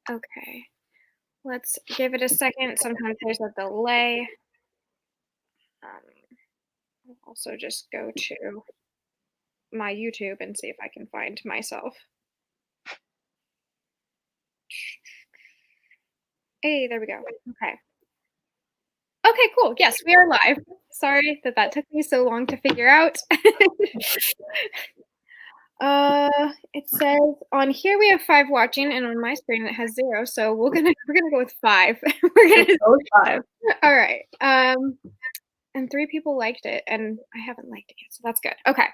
Okay, let's give it a second. Sometimes there's a delay. I'll also just go to my YouTube and see if I can find myself. Hey, there we go. Okay. Okay, cool. Yes, we are live. Sorry that took me so long to figure out. It says on here we have 5 watching, and on my screen it has 0. So we're gonna go with 5. We're gonna go with 5. All right. And 3 people liked it, and I haven't liked it yet, so that's good. Okay.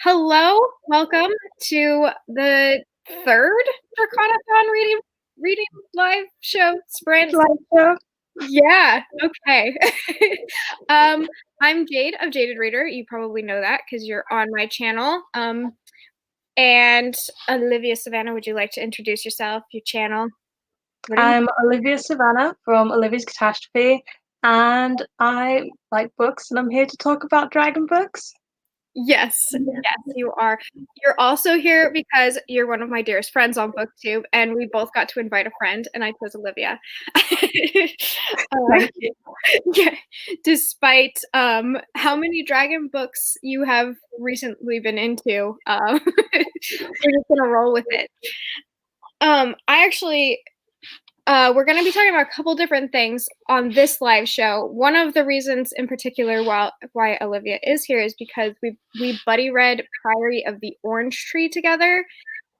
Hello, welcome to the 3rd DraconAthon reading live show sprint. Live show. Yeah. Okay. I'm Jade of Jaded Reader. You probably know that because you're on my channel. And Olivia Savannah, would you like to introduce yourself, your channel? I'm Olivia Savannah from Olivia's Catastrophe, and I like books, and I'm here to talk about dragon books. Yes, you are. You're also here because you're one of my dearest friends on BookTube, and we both got to invite a friend, and I chose Olivia. Thank you. Yeah, despite how many dragon books you have recently been into, we're just gonna roll with it. We're going to be talking about a couple different things on this live show. One of the reasons in particular why Olivia is here is because we buddy read Priory of the Orange Tree together,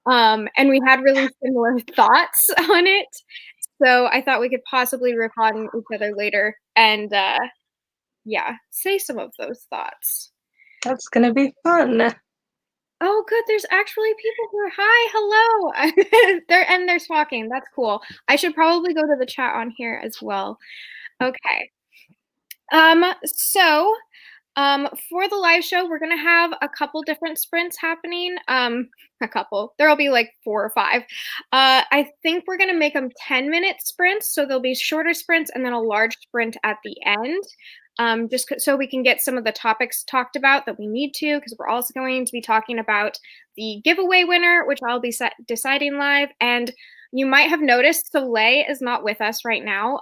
and we had really similar thoughts on it. So I thought we could possibly riff on each other later and, say some of those thoughts. That's going to be fun. Oh, good. There's actually people here. Hi, hello. They're talking. That's cool. I should probably go to the chat on here as well. Okay. For the live show, we're gonna have a couple different sprints happening. A couple. There'll be like 4 or 5. I think we're gonna make them 10-minute sprints, so there'll be shorter sprints and then a large sprint at the end. Just so we can get some of the topics talked about that we need to, because we're also going to be talking about the giveaway winner, which I'll be deciding live. And you might have noticed Soleil is not with us right now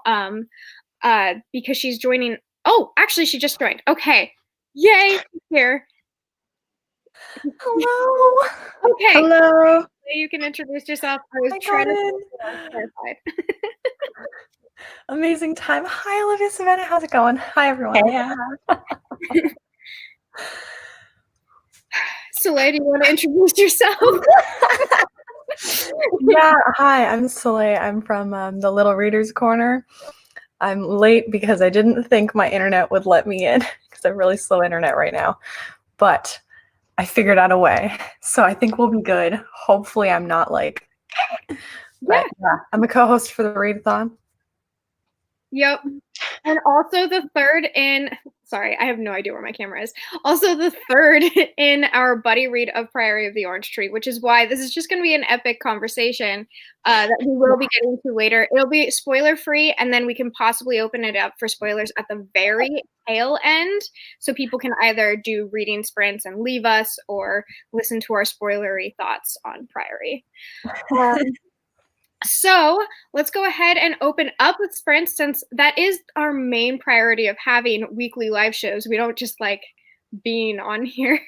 because she's joining. Oh, actually, she just joined. Okay. Yay, here. Hello. Okay. Hello. You can introduce yourself. I was terrified. Amazing time. Hi, Olivia Savannah. How's it going? Hi, everyone. Hey. Soleil, do you want to introduce yourself? Yeah. Hi, I'm Soleil. I'm from the Little Readers Corner. I'm late because I didn't think my internet would let me in because I have really slow internet right now. But I figured out a way. So I think we'll be good. Hopefully I'm not like... But yeah, I'm a co-host for the Readathon. Yep. And also the 3rd in, sorry, I have no idea where my camera is. Also the 3rd in our buddy read of Priory of the Orange Tree, which is why this is just going to be an epic conversation that we will be getting to later. It'll be spoiler free, and then we can possibly open it up for spoilers at the very tail end. So people can either do reading sprints and leave us or listen to our spoilery thoughts on Priory. So let's go ahead and open up with sprints, since that is our main priority of having weekly live shows. We don't just like being on here.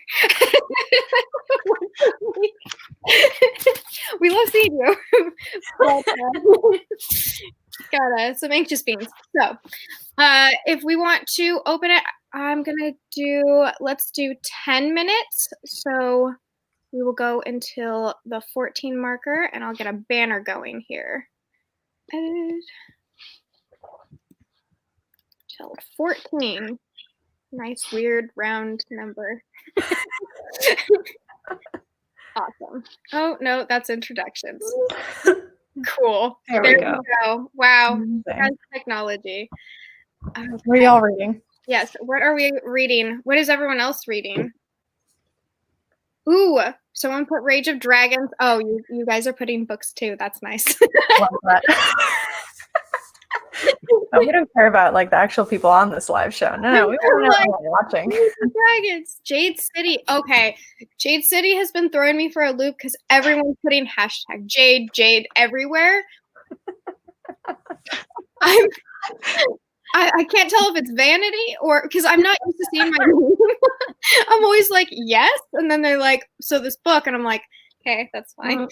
We love seeing you. But, got some anxious beans. So if we want to open it, I'm gonna let's do 10 minutes. So we will go until the 14 marker, and I'll get a banner going here. Edit. Till 14. Nice, weird, round number. Awesome. Oh, no, that's introductions. Cool. There we go. Wow. That's technology. What are y'all reading? Yes. What are we reading? What is everyone else reading? Ooh, someone put Rage of Dragons. Oh, you guys are putting books too. That's nice. Love that. No, we don't care about like the actual people on this live show. No, we want to know who we're watching. Dragons, Jade City. Okay, Jade City has been throwing me for a loop because everyone's putting hashtag Jade everywhere. I can't tell if it's vanity or because I'm not used to seeing my name. I'm always like, yes. And then they're like, so this book. And I'm like, okay, that's fine.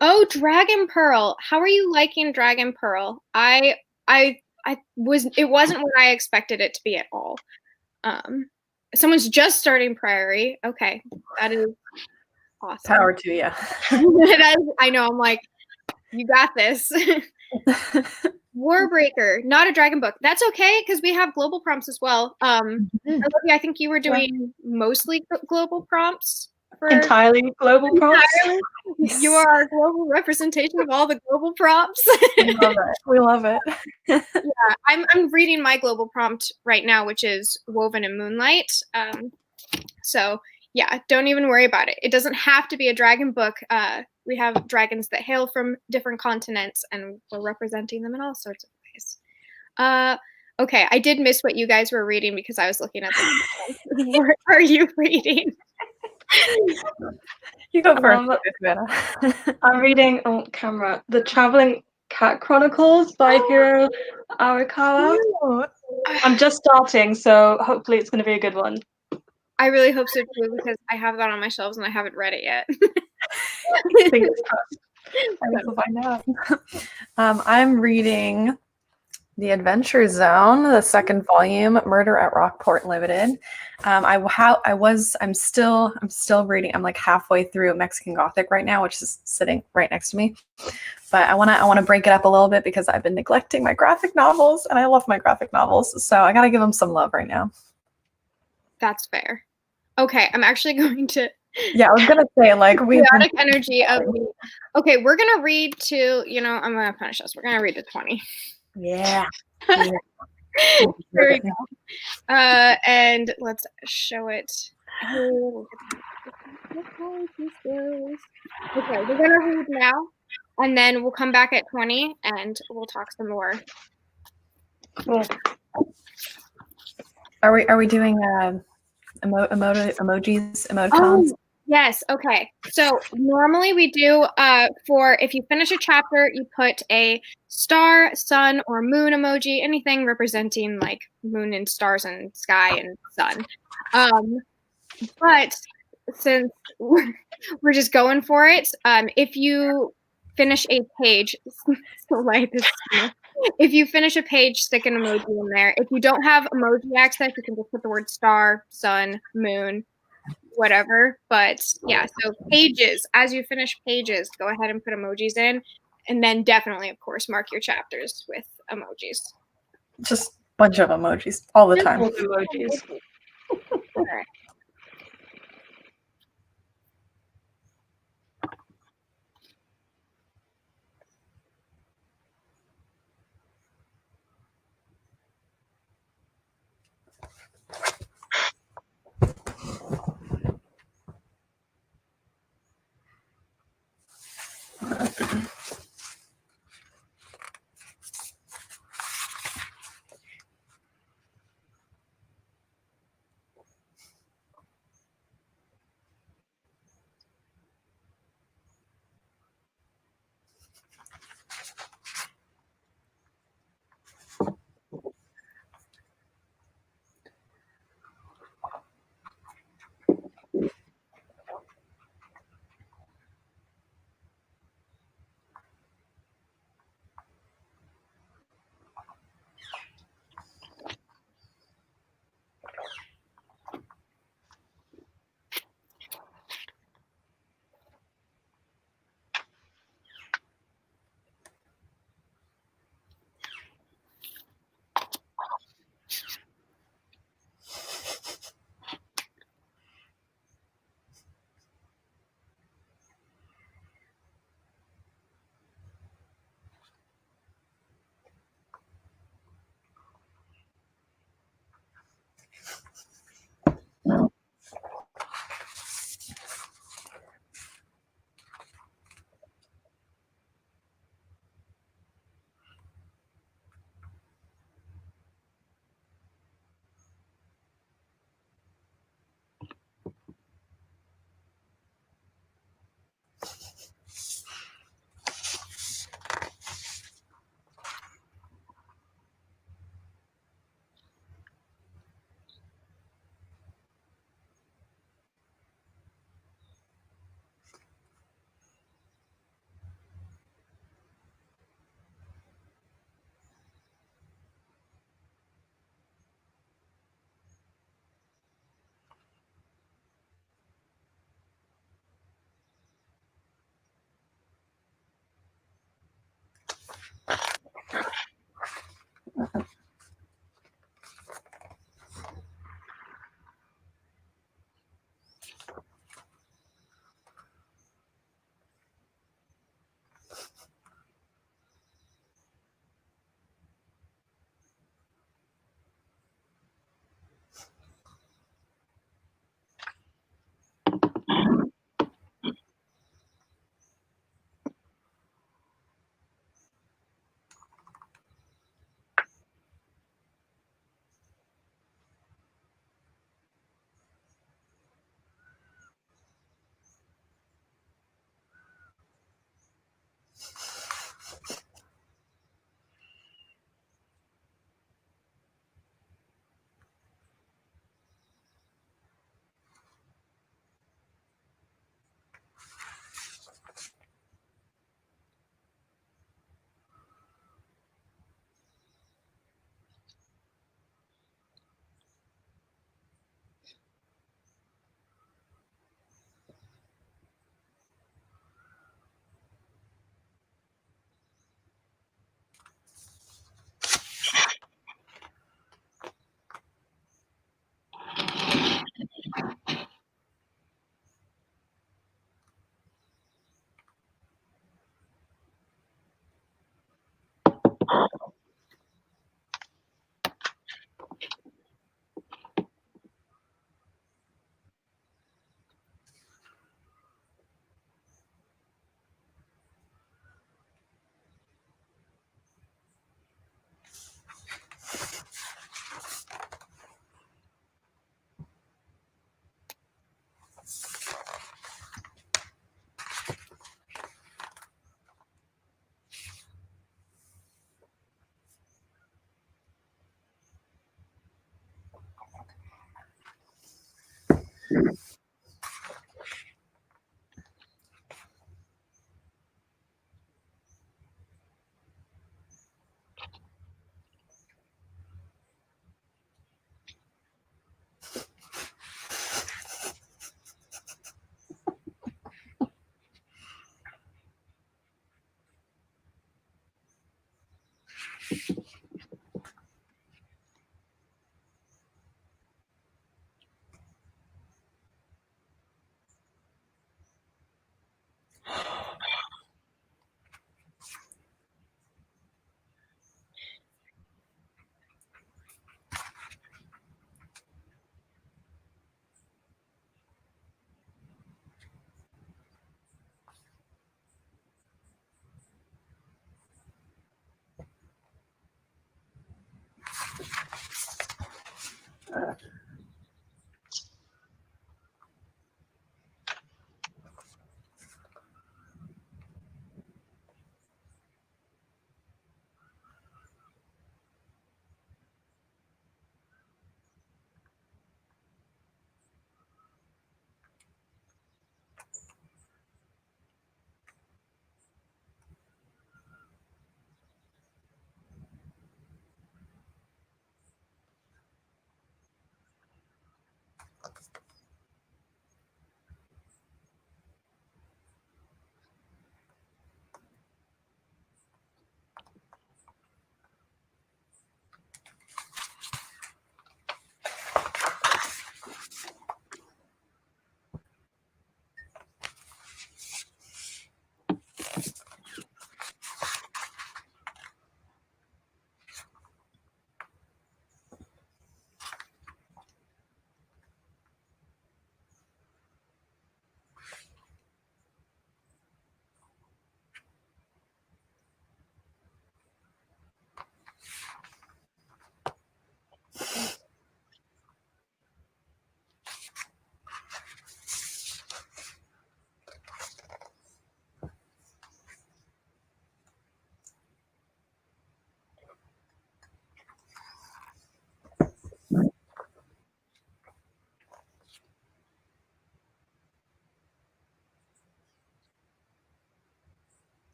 Oh, Dragon Pearl. How are you liking Dragon Pearl? It wasn't what I expected it to be at all. Someone's just starting Priory. Okay. That is awesome. Power to you. I know. I'm like, you got this. Warbreaker, not a dragon book. That's okay because we have global prompts as well. Olivia, I think you were doing mostly global prompts. Entirely global prompts. You are our global representation of all the global prompts. We love it. Yeah, I'm reading my global prompt right now, which is Woven in Moonlight. So yeah, don't even worry about it. It doesn't have to be a dragon book. We have dragons that hail from different continents, and we're representing them in all sorts of ways. Okay, I did miss what you guys were reading because I was looking at the What are you reading? You go first, Savannah. I'm reading on camera The Traveling Cat Chronicles by Hiro Arakawa. I'm just starting, so hopefully it's going to be a good one. I really hope so too because I have that on my shelves and I haven't read it yet. Fingers crossed. I guess we'll find out. I'm reading The Adventure Zone, the second volume, Murder at Rockport Limited. I'm still reading. I'm like halfway through Mexican Gothic right now, which is sitting right next to me. But I wanna break it up a little bit because I've been neglecting my graphic novels, and I love my graphic novels, so I gotta give them some love right now. That's fair. Okay, I'm actually going to. Yeah, I was gonna say like chaotic energy of me. Okay, we're gonna read to. I'm gonna punish us. We're gonna read to 20. Yeah. There we go. And let's show it. Okay, we're gonna read now, and then we'll come back at 20, and we'll talk some more. Cool. Are we doing emoticons? Oh, yes. Okay. So normally we do for if you finish a chapter, you put a star, sun, or moon emoji, anything representing like moon and stars and sky and sun. But since we're just going for it, if you finish a page, so like this. If you finish a page, stick an emoji in there. If you don't have emoji access, you can just put the word star, sun, moon, whatever. But yeah, so pages, as you finish pages, go ahead and put emojis in. And then definitely, of course, mark your chapters with emojis. Just a bunch of emojis all the time. Emojis. All right.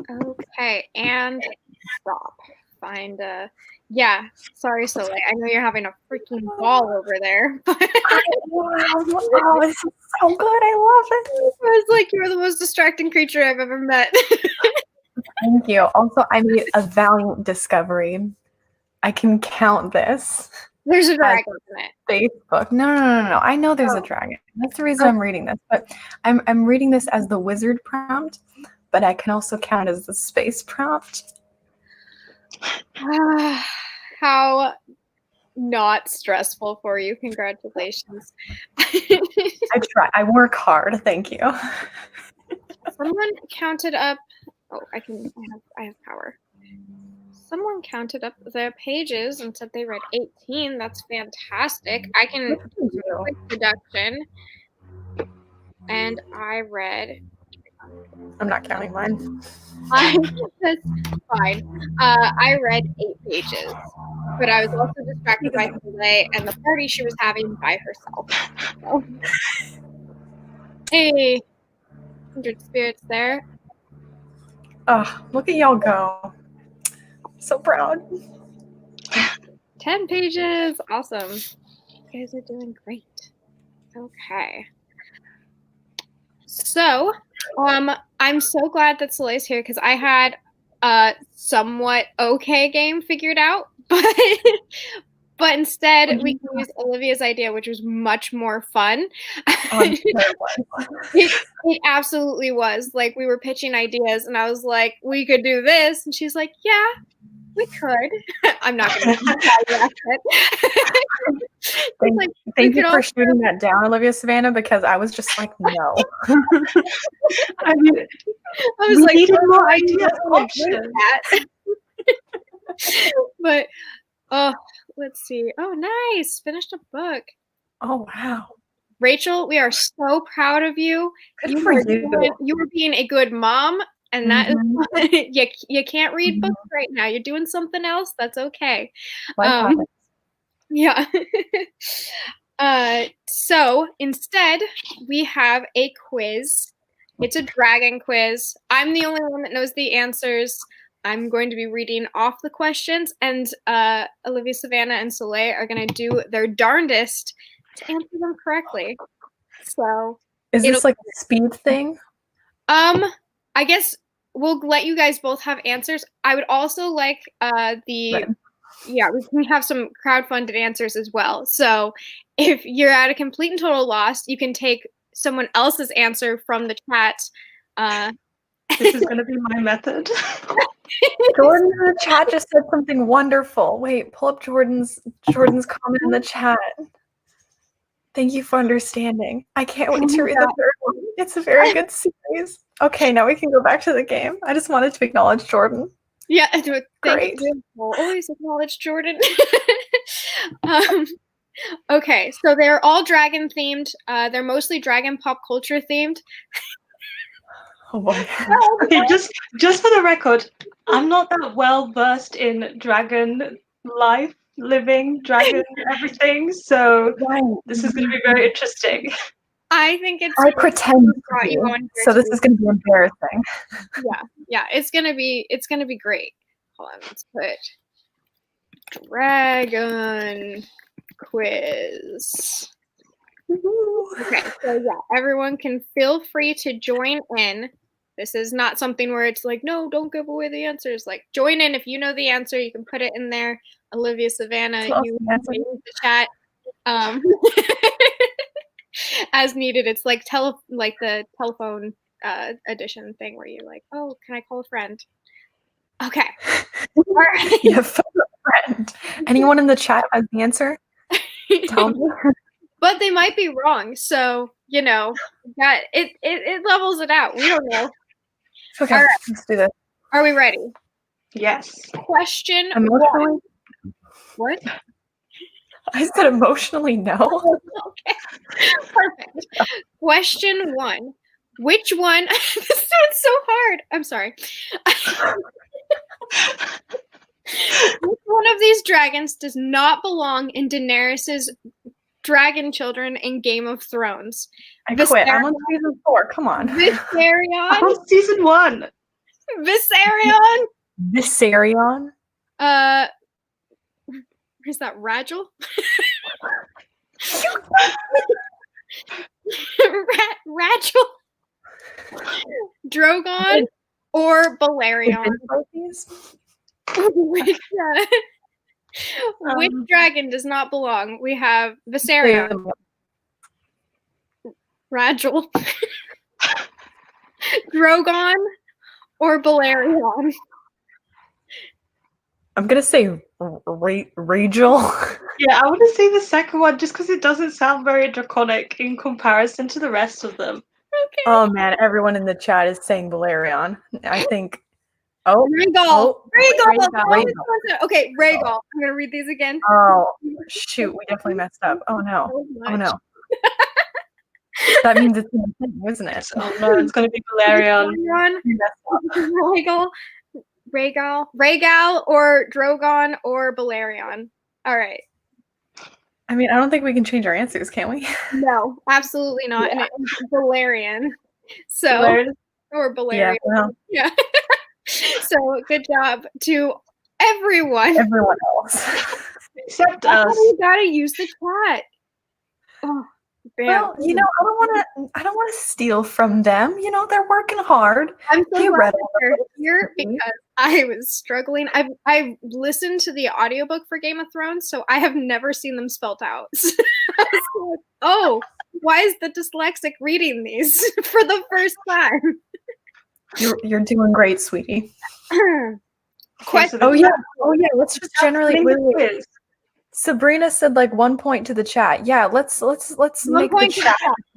Okay, and stop. Find yeah, sorry, Soleil. I know you're having a freaking ball over there. But Wow, this is so good. I love it. it was like you're the most distracting creature I've ever met. Thank you. Also, I made a valiant discovery. I can count this. There's a dragon in it. Facebook. No. I know there's a dragon. That's the reason I'm reading this. But I'm reading this as the wizard prompt, but I can also count as the space prompt. How not stressful for you. Congratulations. I try. I work hard. Thank you. Someone counted up. Oh, I have power. Someone counted up the pages and said they read 18. That's fantastic. I can do quick deduction. And I read. I'm not counting mine. That's fine. I read 8 pages, but I was also distracted by Soleil and the party she was having by herself. So. Hey, 100 spirits there. Oh, look at y'all go. So proud. 10 pages. Awesome. You guys are doing great. Okay. So, I'm so glad that Soleil's here because I had a somewhat okay game figured out, but instead we can use Olivia's idea, which was much more fun. It absolutely was. Like, we were pitching ideas, and I was like, we could do this, and she's like, yeah, we could. I'm not going to tell you that. Thank you for shooting that down, Olivia Savannah, because I was just like, no. I was like, needed more ideas. But let's see. Oh, nice. Finished a book. Oh, wow. Rachel, we are so proud of you. You were being a good mom. And that is, you can't read books right now. You're doing something else. That's okay. Yeah. So instead, we have a quiz. It's a dragon quiz. I'm the only one that knows the answers. I'm going to be reading off the questions, and Olivia, Savannah, and Soleil are going to do their darndest to answer them correctly. So, is this like a speed thing? I guess we'll let you guys both have answers. I would also like we can have some crowdfunded answers as well. So if you're at a complete and total loss, you can take someone else's answer from the chat. This is going to be my method. Jordan in the chat just said something wonderful. Wait, pull up Jordan's comment in the chat. Thank you for understanding. I can't wait to read the third one. It's a very good series. Okay, now we can go back to the game. I just wanted to acknowledge Jordan. Yeah, great. We'll always acknowledge Jordan. Okay, so they're all dragon themed. They're mostly dragon pop culture themed. Oh boy. Okay, just for the record, I'm not that well versed in dragon life, living, dragon everything, so this is going to be very interesting. I think it's. I pretend to be, so this is going to be embarrassing. Yeah, it's gonna be great. Hold on, let's put dragon quiz. Okay, so everyone can feel free to join in. This is not something where it's like, no, don't give away the answers. Like, join in if you know the answer. You can put it in there. Olivia, Savannah, you in the chat. As needed. It's like the telephone edition thing where you're like, oh, can I call a friend? Okay. All right. You have a friend. Anyone in the chat has the answer? Tell me. But they might be wrong, so that it levels it out. We don't know. Okay, all right. Let's do this. Are we ready? Yes. Question emotionally. 1. What? I said emotionally no. Okay. Perfect. Question 1. Which one? This sounds so hard. I'm sorry. Which one of these dragons does not belong in Daenerys's dragon children in Game of Thrones? I quit. I'm on season 4. Come on. Viserion. I'm on season 1. Viserion. Viserion. Is that Ragel? Ragel. Drogon or Balerion? Which dragon does not belong? We have Viserion, Ragel, Drogon, or Balerion. I'm gonna say Rachel. Yeah, I want to say the second one just because it doesn't sound very draconic in comparison to the rest of them. Okay. Oh man, everyone in the chat is saying Balerion. I think. Oh, Rhaegal. Rhaegal. Okay, Rhaegal. I'm gonna read these again. Oh shoot, we definitely messed up. Oh no. Oh no. That means it's in the thing, isn't it? Oh no, it's gonna be Balerion. Rhaegal, or Drogon, or Balerion. All right. I mean, I don't think we can change our answers, can we? No, absolutely not. Yeah. And it's Balerion. So, or Balerion. Yeah. Well. Yeah. So, good job to everyone. Everyone else. Except us. You gotta use the chat. Oh, bam. Well, you know, I don't want to steal from them. You know, they're working hard. I'm so glad they're here because I was struggling. I've listened to the audiobook for Game of Thrones, so I have never seen them spelt out. So I was like, oh, why is the dyslexic reading these for the first time? You're doing great, sweetie. Question. Oh yeah. Let's just generally. Wait. Sabrina said like 1 point to the chat. Yeah, let's make the chat.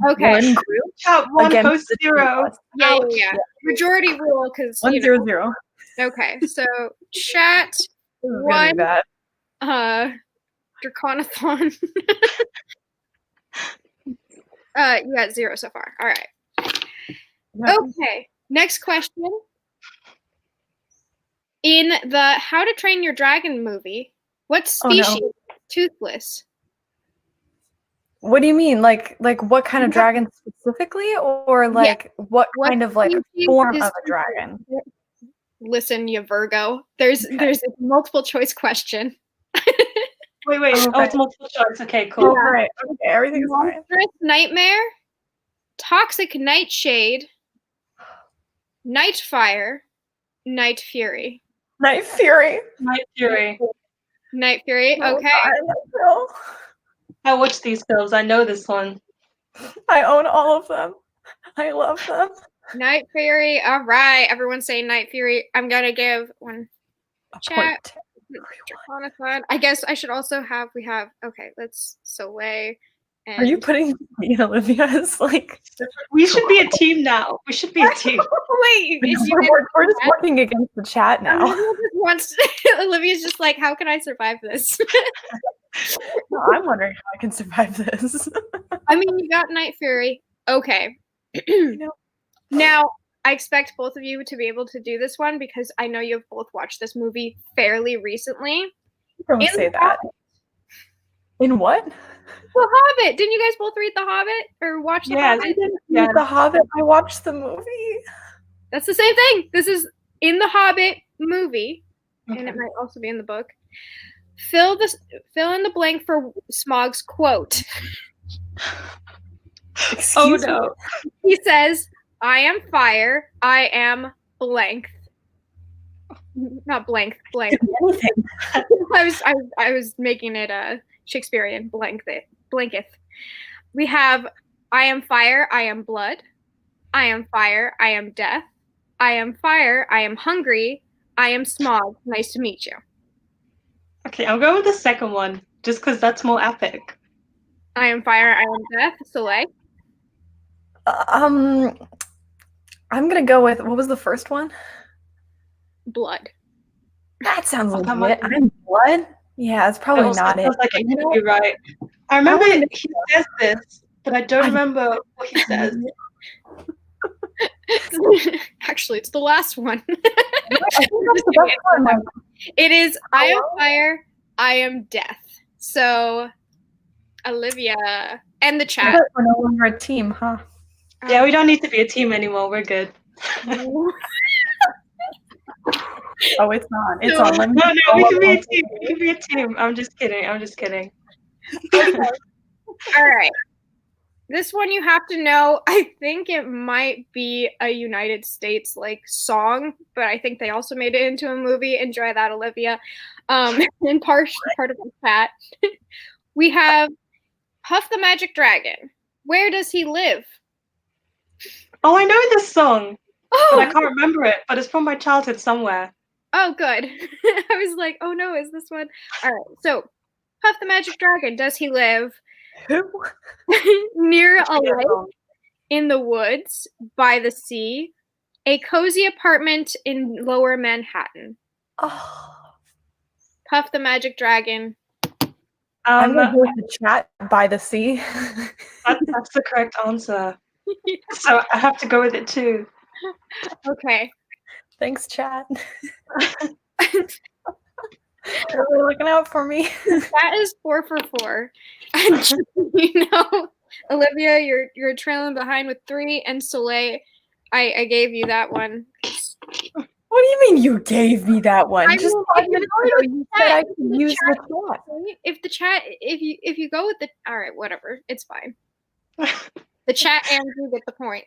Okay. One group. Chat one post 0. Yeah. Majority rule because 1-0-0. Okay, so chat 1. DraconAthon. You got 0 so far. All right. Okay. Next question. In the How to Train Your Dragon movie, what species is toothless? What do you mean? Like what kind of dragon specifically, or like what kind of like form of a dragon? Listen, you Virgo. There's a multiple choice question. Wait. Oh, it's multiple choice. Okay, cool. Oh, right. Okay, everything's fine. Monstrous Nightmare, Toxic Nightshade, Nightfire, Night Fury. Night Fury. Okay. I watched these films. I know this one. I own all of them. I love them. Night Fury. All right. Everyone's saying Night Fury. I'm going to give one chat. I guess I should also have, let's Soleil. And are you putting me and Olivia as like... We should be a team now. We should be a team. Wait. We're just working against the chat now. Olivia's just like, how can I survive this? No, I'm wondering how I can survive this. I mean, you got Night Fury. Okay. Now, I expect both of you to be able to do this one because I know you've both watched this movie fairly recently. Don't say that. In what? The Hobbit. Didn't you guys both read The Hobbit or watch The Hobbit? I didn't read The Hobbit. I watched the movie. That's the same thing. This is in The Hobbit movie, and it might also be in the book. Fill in the blank for Smaug's quote. Excuse me. He says, "I am fire. I am blank." Not blank. I was making it Shakespearean. Blanketh. We have, "I am fire. I am blood. I am fire. I am death. I am fire. I am hungry. I am Smaug. Nice to meet you." Okay, I'll go with the second one, just because that's more epic. I am fire, I am death. Soleil? I'm gonna go with, what was the first one? Blood. That sounds legit. I'm blood? Yeah, it's probably not it. Like it could be right. I remember he says this, but I don't remember what he says. Actually, it's the last one. I think that's the best one. It is, I am fire, I am death. So, Olivia and the chat. We're no longer a team, huh? Yeah, we don't need to be a team anymore. We're good. Oh, it's on. It's on. Let me No, we can be a follow. team. We can be a team. I'm just kidding. Okay. All right. This one you have to know. I think it might be a United States like song, but I think they also made it into a movie. Enjoy that, Olivia. In part of the chat, we have Puff the Magic Dragon. Where does he live? Oh, I know this song, but I Oh, can't remember it. But it's from my childhood somewhere. oh, good. I was like, oh no, is this one? All right. So, Puff the Magic Dragon. Does he live Who? near a lake, in the woods, by the sea, a cozy apartment in Lower Manhattan? Oh. Puff the Magic Dragon. I'm gonna go with the chat by the sea. That's the correct answer. So I have to go with it too. Okay. Thanks, chat. They're really looking out for me. That is 4 for 4. And you know, Olivia, you're trailing behind with 3, and Soleil, I gave you that one. What do you mean you gave me that one? I Just mean, 5 minutes ago you said I could use the chat. If you go with the, all right, whatever, it's fine. The chat and you get the point.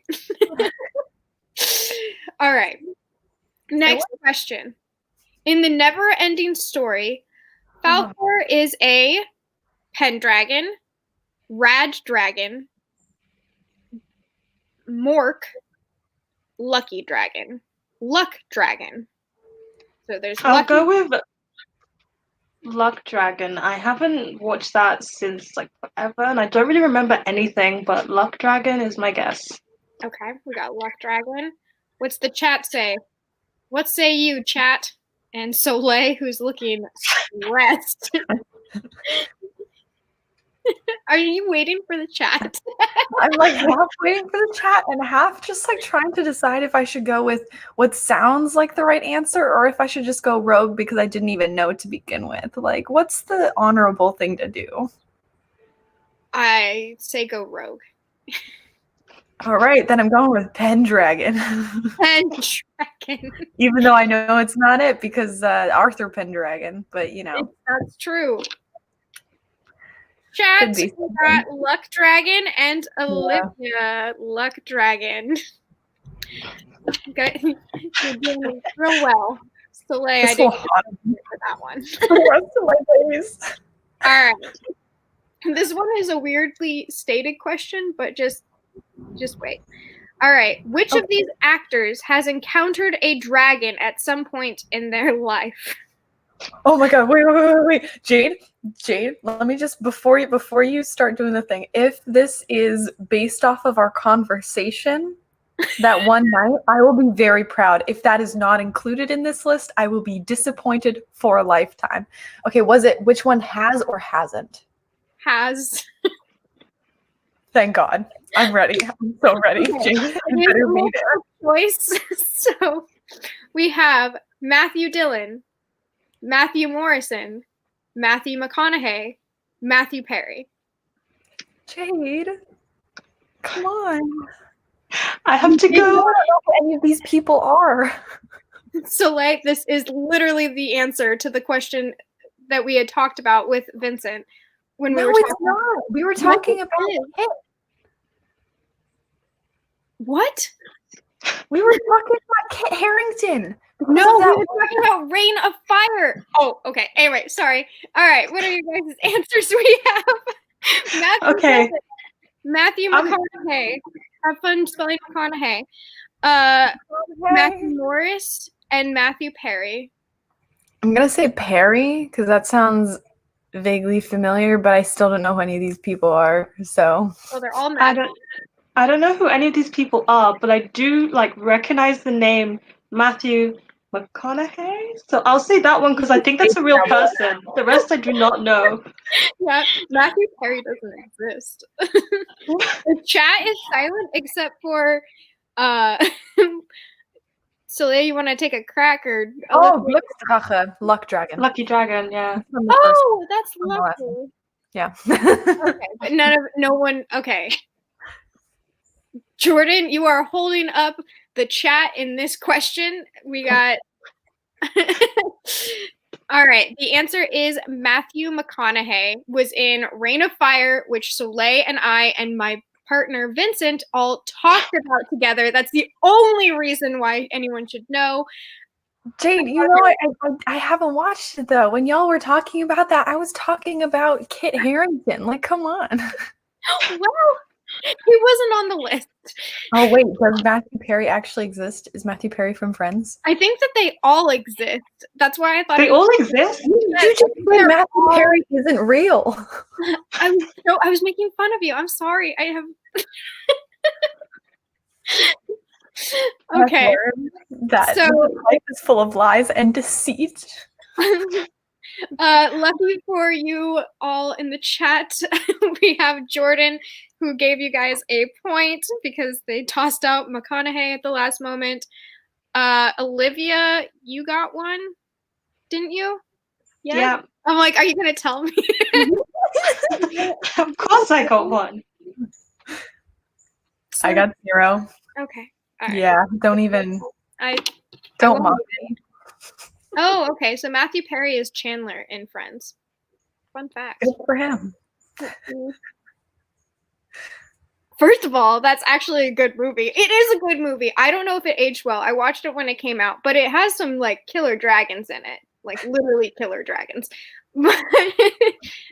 All right. Next question. In the never-ending story, Falcor is a Pendragon, Rad Dragon, Mork, Lucky Dragon, Luck Dragon. So there's I'll Lucky. go with Luck Dragon. I haven't watched that since like forever, and I don't really remember anything, but Luck Dragon is my guess. Okay, we got Luck Dragon. What's the chat say? What say you, chat? And Soleil, who's looking stressed. Are you waiting for the chat? I'm like half waiting for the chat and half just like trying to decide if I should go with what sounds like the right answer or if I should just go rogue because I didn't even know to begin with. Like, what's the honorable thing to do? I say go rogue. All right, then I'm going with Pendragon. Pendragon. Even though I know it's not it because Arthur Pendragon, but you know. That's true. Chat, we got Luck Dragon and Olivia Luck Dragon. Okay. You're doing real well. Soleil, I didn't get for that one. All right. This one is a weirdly stated question, but just wait. All right. Which of these actors has encountered a dragon at some point in their life? Oh my god, wait. Jade, let me just before you start doing the thing, if this is based off of our conversation that one night, I will be very proud. If that is not included in this list, I will be disappointed for a lifetime. Okay, which one has or hasn't? Has. Thank God. I'm ready. I'm so ready. Okay. Jade, you better be there. Choice. So we have Matthew Dillon, Matthew Morrison, Matthew McConaughey, Matthew Perry. Jade, come on. I have to go. I don't know who any of these people are. Soleil, this is literally the answer to the question that we had talked about with Vincent when we were talking. No, it's not. We were talking about it. What? We were talking about Kit Harington. No, we were talking about Reign of Fire. Oh, okay. Anyway, sorry. All right. What are your guys' answers? We have Matthew McConaughey. Have fun spelling McConaughey. Matthew Morris and Matthew Perry. I'm going to say Perry because that sounds vaguely familiar, but I still don't know who any of these people are. So. Well, they're all Matthew. I don't know who any of these people are, but I do recognize the name Matthew McConaughey. So I'll say that one because I think that's a real person. The rest I do not know. Yeah, Matthew Perry doesn't exist. The chat is silent except for Soleil, you want to take a crack or? Luck Dragon. Lucky Dragon, yeah. Oh, that's lovely. Yeah. Okay, but no one. Okay. Jordan, you are holding up the chat in this question. We got All right. The answer is Matthew McConaughey was in Reign of Fire, which Soleil and I and my partner Vincent all talked about together. That's the only reason why anyone should know. Jade, you know, I haven't watched it though. When y'all were talking about that, I was talking about Kit Harington. Like, come on. Well, he wasn't on the list. Oh wait, does Matthew Perry actually exist? Is Matthew Perry from Friends? I think that they all exist. That's why I thought They all exist? You just said Matthew Perry isn't real. I was making fun of you. I'm sorry. I have. Okay. That life is full of lies and deceit. Lucky for you all in the chat, we have Jordan, who gave you guys a point because they tossed out McConaughey at the last moment. Olivia, you got one, didn't you? Yeah. I'm like, are you gonna tell me? Of course I got one. I got 0. Okay. All right. Yeah, don't even. Don't mock me. Oh, okay. So Matthew Perry is Chandler in Friends. Fun fact. Good for him. First of all, that's actually a good movie. It is a good movie. I don't know if it aged well. I watched it when it came out, but it has some like killer dragons in it, like literally killer dragons.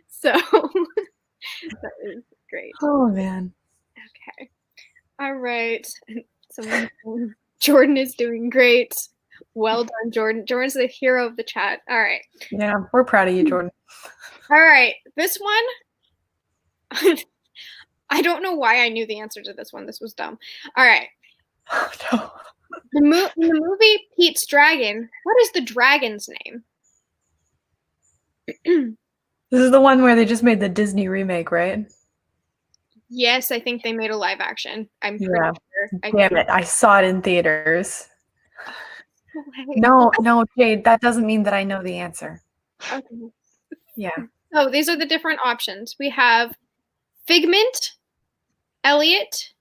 So that is great. Oh man. Okay. All right. Jordan is doing great. Well done, Jordan. Jordan's the hero of the chat. All right. Yeah, we're proud of you, Jordan. All right. This one, I don't know why I knew the answer to this one. This was dumb. All right. Oh, no. In the movie Pete's Dragon, what is the dragon's name? This is the one where they just made the Disney remake, right? Yes, I think they made a live action. I'm pretty sure. Damn it. I saw it in theaters. No, Jade, that doesn't mean that I know the answer. Okay. Yeah. So these are the different options. We have Figment, Elliot,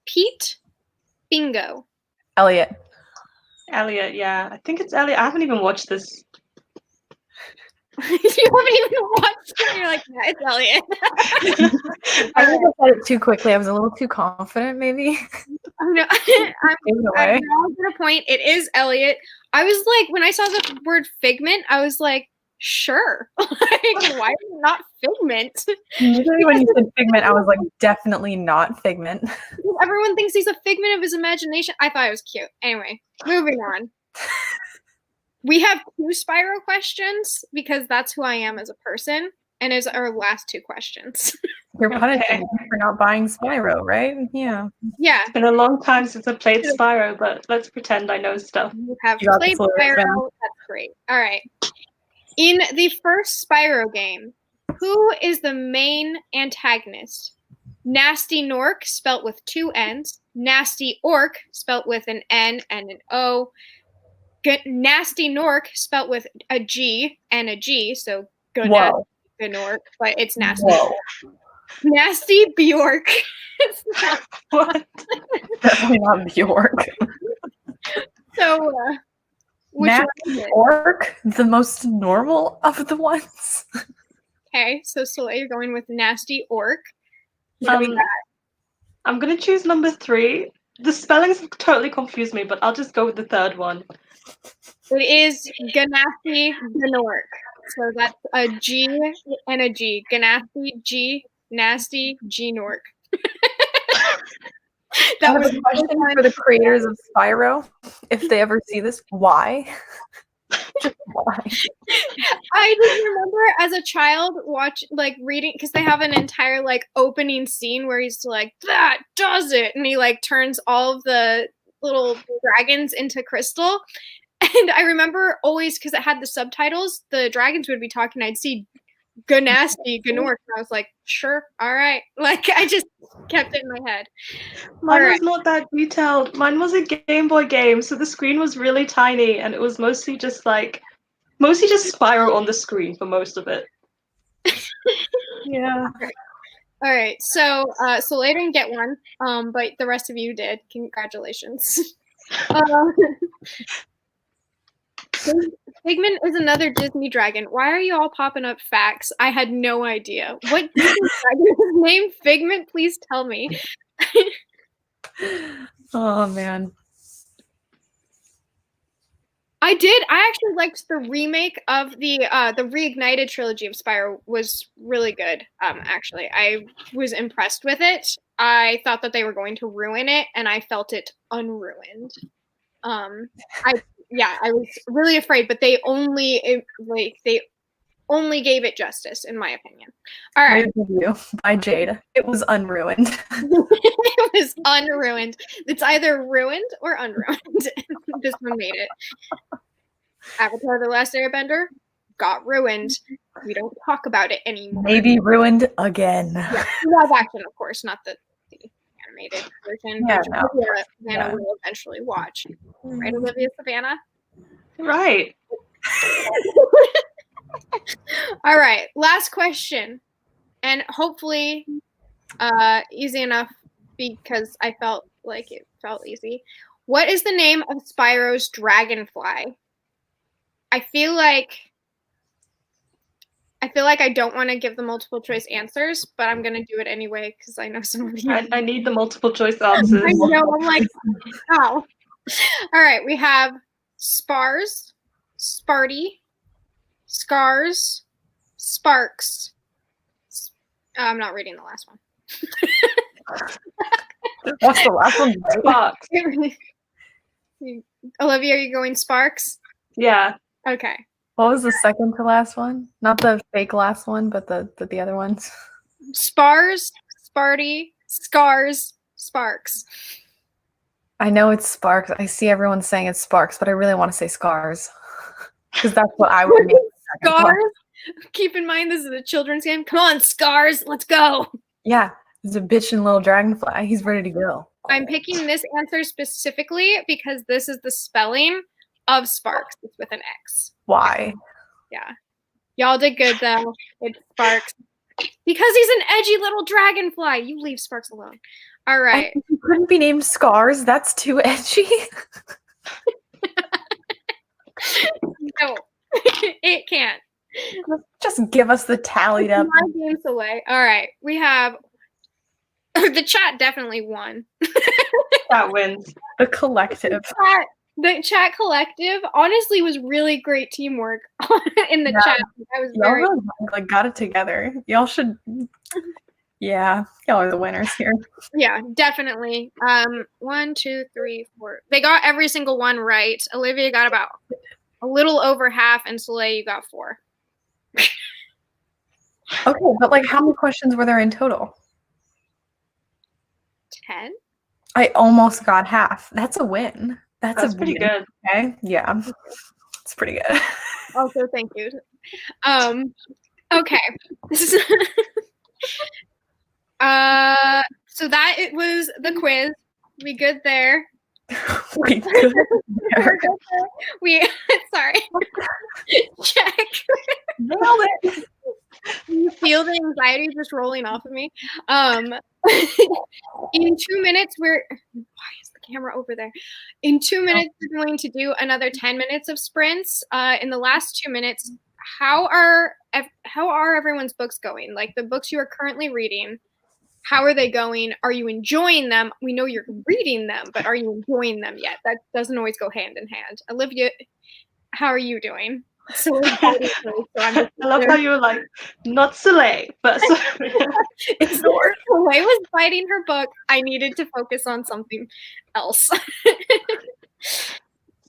Pete, Bingo. Elliot, yeah. I think it's Elliot. I haven't even watched this. You haven't even watched it. You're like, yeah, it's Elliot. I think I said it too quickly. I was a little too confident, maybe. No, I'm gonna point. It is Elliot. I was like, when I saw the word Figment, I was like, sure. Like, why is it not Figment? Usually when you said Figment, I was like, definitely not Figment. Everyone thinks he's a figment of his imagination. I thought it was cute. Anyway, moving on. We have 2 Spyro questions because that's who I am as a person, and is our last 2 questions. You're punishing me for not buying Spyro, right? Yeah. Yeah. It's been a long time since I played Spyro, but let's pretend I know stuff. You have played Spyro. That's great. All right. In the first Spyro game, who is the main antagonist? Nasty Nork, spelt with 2 N's. Nasty Orc, spelt with an N and an O. Nasty Nork, spelt with a G and a G, so Gnork, but it's nasty. Whoa. Nasty Bjork. What? Definitely not Bjork. So, which Nasty Orc, the most normal of the ones. Okay, so Soleil, you're going with Nasty Orc. I'm going to choose number 3. The spellings totally confused me, but I'll just go with the third one. It is Ganasty Gnork. So that's a G and a G. Ganasty G, Nasty Gnork. That was a question for the creators of Spyro. If they ever see this, why? Just why? I just remember as a child reading, because they have an entire opening scene where he's like, that does it, and he turns all of the little dragons into crystal. And I remember always, because it had the subtitles, the dragons would be talking, I'd see Ganasty Gnork, and I was like, sure, all right. I just kept it in my head. Mine was not that detailed. Mine was a Game Boy game, so the screen was really tiny, and it was mostly just Spyro on the screen for most of it. Yeah. All right. So Soleil didn't get one, but the rest of you did. Congratulations. Figment is another Disney dragon. Why are you all popping up facts? I had no idea. What Disney dragon is named Figment? Please tell me. Oh man. I actually liked the remake of the Reignited trilogy of Spyro was really good. Actually, I was impressed with it. I thought that they were going to ruin it, and I felt it unruined. I was really afraid, but they only gave it justice, in my opinion. All right. Review by Jade. It was unruined. It was unruined. It's either ruined or unruined. This one made it. Avatar: The Last Airbender got ruined. We don't talk about it anymore. Maybe ruined again. Yeah, live action, of course, not the animated version, Yeah, which no. Savannah will eventually watch. Right, Olivia, Savannah? Right. All right, last question. And hopefully easy enough because I felt like it felt easy. What is the name of Spyro's dragonfly? I feel like I don't want to give the multiple choice answers, but I'm gonna do it anyway because I know some of you. I need the multiple choice answers. I know. I'm like, how? All right, we have Spars, Sparty, Scars, Sparks. I'm not reading the last one. What's the last one? Sparks. Olivia, are you going Sparks? Yeah. Okay. What was the second to last one? Not the fake last one, but the other ones. Spars, Sparty, Scars, Sparks. I know it's Sparks. I see everyone saying it's Sparks, but I really want to say Scars. Because that's what I would name Scars? Keep in mind this is a children's game. Come on, Scars, let's go. Yeah, he's a bitchin' little dragonfly. He's ready to go. I'm picking this answer specifically because this is the spelling of Sparks. It's with an X. Why? Yeah. Y'all did good, though. It's Sparks. Because he's an edgy little dragonfly. You leave Sparks alone. All right. He couldn't be named Scars. That's too edgy. No, it can't. Just give us the tallied up. My game's away. All right. We have the chat definitely won. That wins. The collective. The chat collective honestly was really great teamwork in the chat. I was Y'all really, like got it together. Y'all should. Yeah, y'all are the winners here. Yeah, definitely. 1, 2, 3, 4. They got every single one right. Olivia got about a little over half, and Soleil, you got 4. Okay, but like, how many questions were there in total? 10. I almost got half. That's a win. That's pretty good. Okay, yeah, it's pretty good. Also, thank you. Okay. So that it was the quiz. We good there? We good there. We sorry. Check. Nailed it. You feel the anxiety just rolling off of me. In 2 minutes, why is the camera over there? In 2 minutes, we're going to do another 10 minutes of sprints. In the last 2 minutes, how are everyone's books going? Like the books you are currently reading, how are they going? Are you enjoying them? We know you're reading them, but are you enjoying them yet? That doesn't always go hand in hand. Olivia, how are you doing? I love how you were like, not Soleil, but it's the word. Soleil was biting her book. I needed to focus on something else.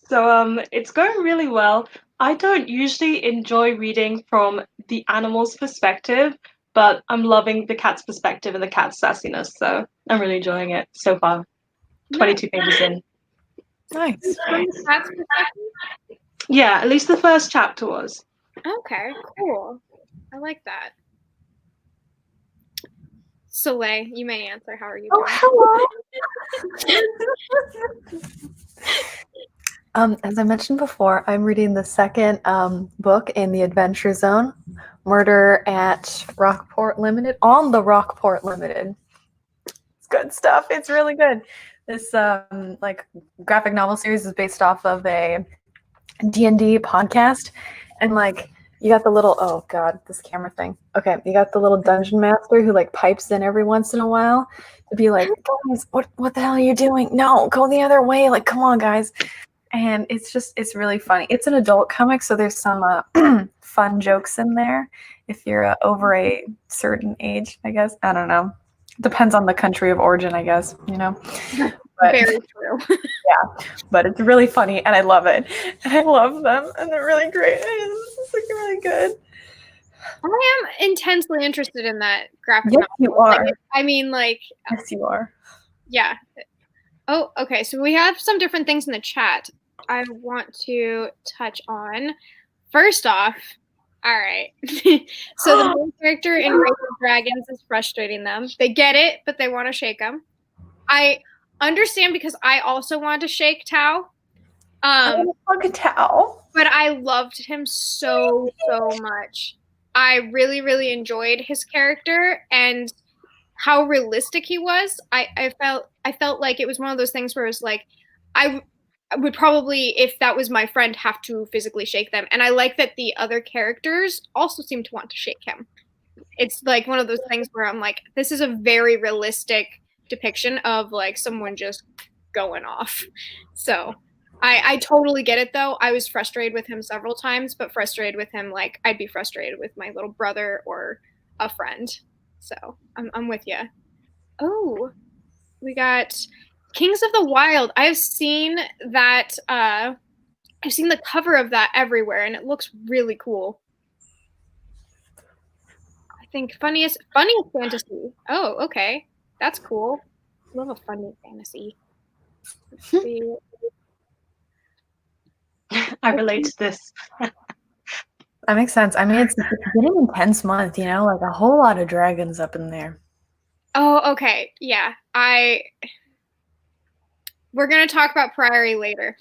So it's going really well. I don't usually enjoy reading from the animal's perspective, but I'm loving the cat's perspective and the cat's sassiness, so I'm really enjoying it so far. 22 pages in. Nice. Yeah, at least the first chapter was. Okay, cool. I like that. Soleil, you may answer. How are you doing? Hello. As I mentioned before, I'm reading the second book in the Adventure Zone, Murder at Rockport Limited, on the Rockport Limited. It's good stuff. It's really good. This like graphic novel series is based off of a D&D podcast, and like you got the little, oh god, this camera thing. Okay, you got the little dungeon master who like pipes in every once in a while to be like, guys, what the hell are you doing? No, go the other way. Like, come on, guys. And it's really funny. It's an adult comic, so there's some fun jokes in there. If you're over a certain age, I guess. I don't know. Depends on the country of origin, I guess. You know. But, Very true. yeah, but it's really funny, and I love it, and I love them, and they're really great. It's like really good. I am intensely interested in that graphic Yes, novel. you are. Like, I mean, like, Yes, you are. yeah. Oh, okay. So we have some different things in the chat I want to touch on. First off, all right. So the main character in Rage of Dragons is frustrating them. They get it, but they want to shake him. I understand because I also wanted to shake Tao. I want to Tao. But I loved him so much. I really, really enjoyed his character and how realistic he was. I felt like it was one of those things where it was like I would probably, if that was my friend, have to physically shake them. And I like that the other characters also seem to want to shake him. It's like one of those things where I'm like, this is a very realistic depiction of like someone just going off. So I totally get it though. I was frustrated with him several times, but frustrated with him like I'd be frustrated with my little brother or a friend. So I'm with you. Oh, we got Kings of the Wild. I've seen that. I've seen the cover of that everywhere, and it looks really cool. I think funniest fantasy. Oh, okay, that's cool. Love a funny fantasy. Let's see. I relate to this. That makes sense. I mean, it's getting intense month, you know, like a whole lot of dragons up in there. Oh, okay. Yeah. We're going to talk about Priory later.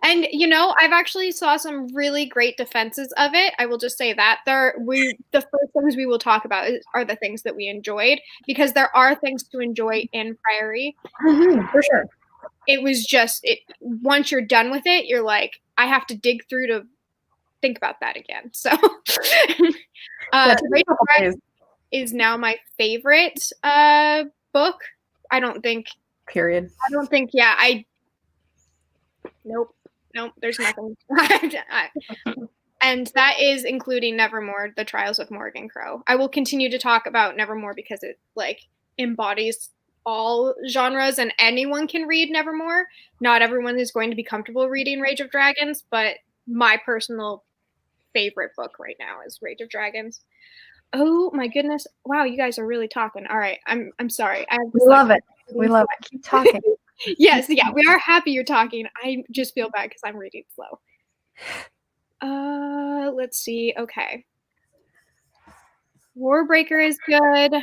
And, you know, I've actually saw some really great defenses of it. I will just say that. The first things we will talk about are the things that we enjoyed, because there are things to enjoy in Priory. For sure. It was just, once you're done with it, you're like, I have to dig through to think about that again. So, Rage of Dragons is now my favorite book. I don't think, nope, there's nothing. And that is including Nevermore, The Trials of Morgan Crow. I will continue to talk about Nevermore because it like embodies all genres and anyone can read Nevermore. Not everyone is going to be comfortable reading Rage of Dragons, but my personal favorite book right now is Rage of Dragons. Oh my goodness. Wow, you guys are really talking. All right. I'm sorry. We love it. We love it. Keep talking. Yes, yeah, we are happy you're talking. I just feel bad because I'm reading slow. Let's see. Okay. Warbreaker is good.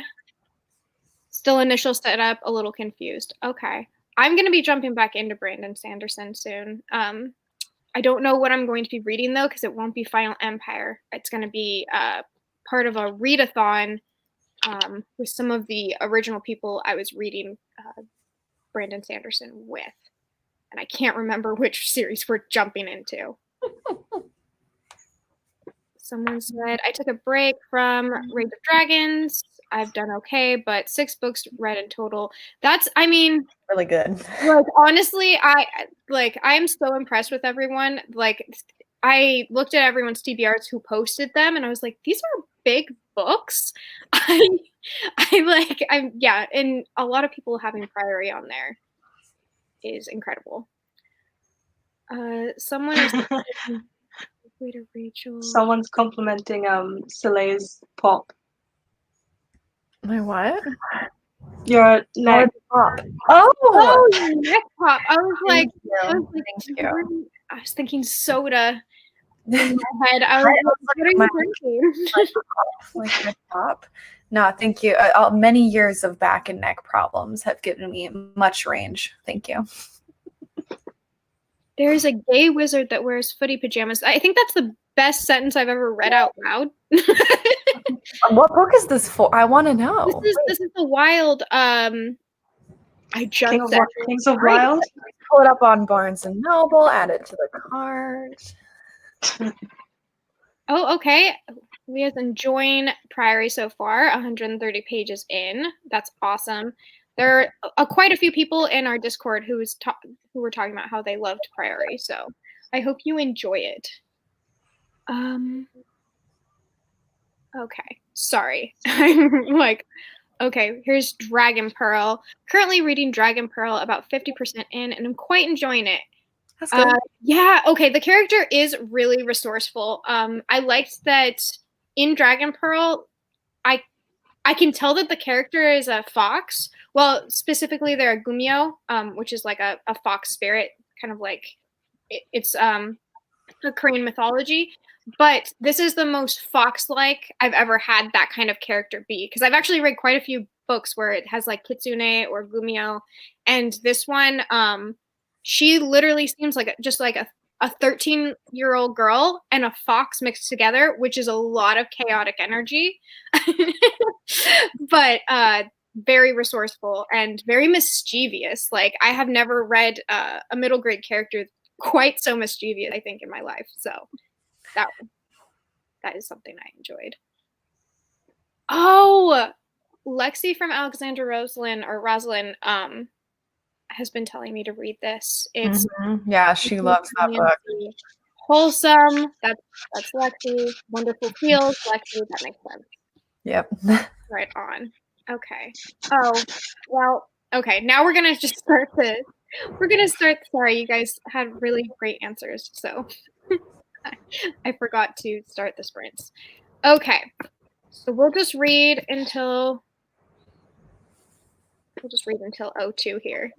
Still initial setup, a little confused. Okay. I'm going to be jumping back into Brandon Sanderson soon. I don't know what I'm going to be reading, though, because it won't be Final Empire. It's going to be part of a readathon with some of the original people I was reading Brandon Sanderson with. And I can't remember which series we're jumping into. Someone said, I took a break from Rage of Dragons. I've done okay, but 6 books read in total. That's, I mean, really good. Like, honestly, I am so impressed with everyone. Like, I looked at everyone's TBRs who posted them, and I was like, these are big books. Yeah, and a lot of people having Priory on there is incredible. Someone is wait a Rachel. Someone's complimenting Soleil's pop. My what? Your neck pop. Oh, neck pop. I was like, Thank you. I was thinking soda in my head. I was like, what are you drinking? Like neck pop. No, thank you. Many years of back and neck problems have given me much range. Thank you. There's a gay wizard that wears footy pajamas. I think that's the best sentence I've ever read out loud. What book is this for? I want to know. This is the Wild. I just King of, said Kings of right. Wild. Pull it up on Barnes and Noble, add it to the cart. Oh, okay. We have enjoying Priory so far, 130 pages in. That's awesome. There are quite a few people in our Discord who were talking about how they loved Priory, so I hope you enjoy it. Okay, sorry. I'm like, okay, here's Dragon Pearl. Currently reading Dragon Pearl, about 50% in, and I'm quite enjoying it. That's good. Yeah, okay, the character is really resourceful. I liked that in Dragon Pearl, I can tell that the character is a fox. Well, specifically they're a Gumio, which is like a fox spirit, kind of like it's a Korean mythology. But this is the most fox-like I've ever had that kind of character be, because I've actually read quite a few books where it has like Kitsune or Gumio, and this one, she literally seems like just like a 13-year-old girl and a fox mixed together, which is a lot of chaotic energy. But very resourceful and very mischievous. Like I have never read a middle grade character quite so mischievous, I think, in my life. So that is something I enjoyed. Oh, Lexi from Alexandra Roslin has been telling me to read this. It's Yeah, she loves that book. Wholesome. That's Lexi. Wonderful feels. Lexi. That makes sense. Yep. Right on. Okay. Oh, well, okay. Now we're gonna just start this. We're gonna start. Sorry, you guys had really great answers, so I forgot to start the sprints. Okay, so we'll just read until O2 here.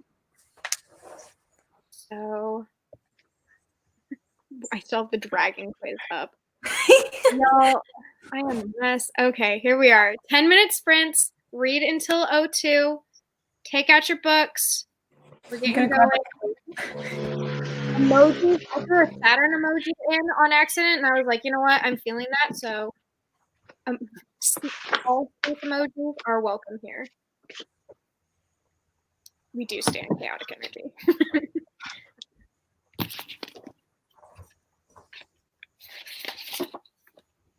So I still have the dragon quiz up. No, I am a mess. Okay, here we are. 10-minute sprints. Read until O2. Take out your books. We're getting going. Emojis. I threw a Saturn emoji in on accident, and I was like, you know what? I'm feeling that, so all space emojis are welcome here. We do stand chaotic energy.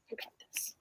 We got this.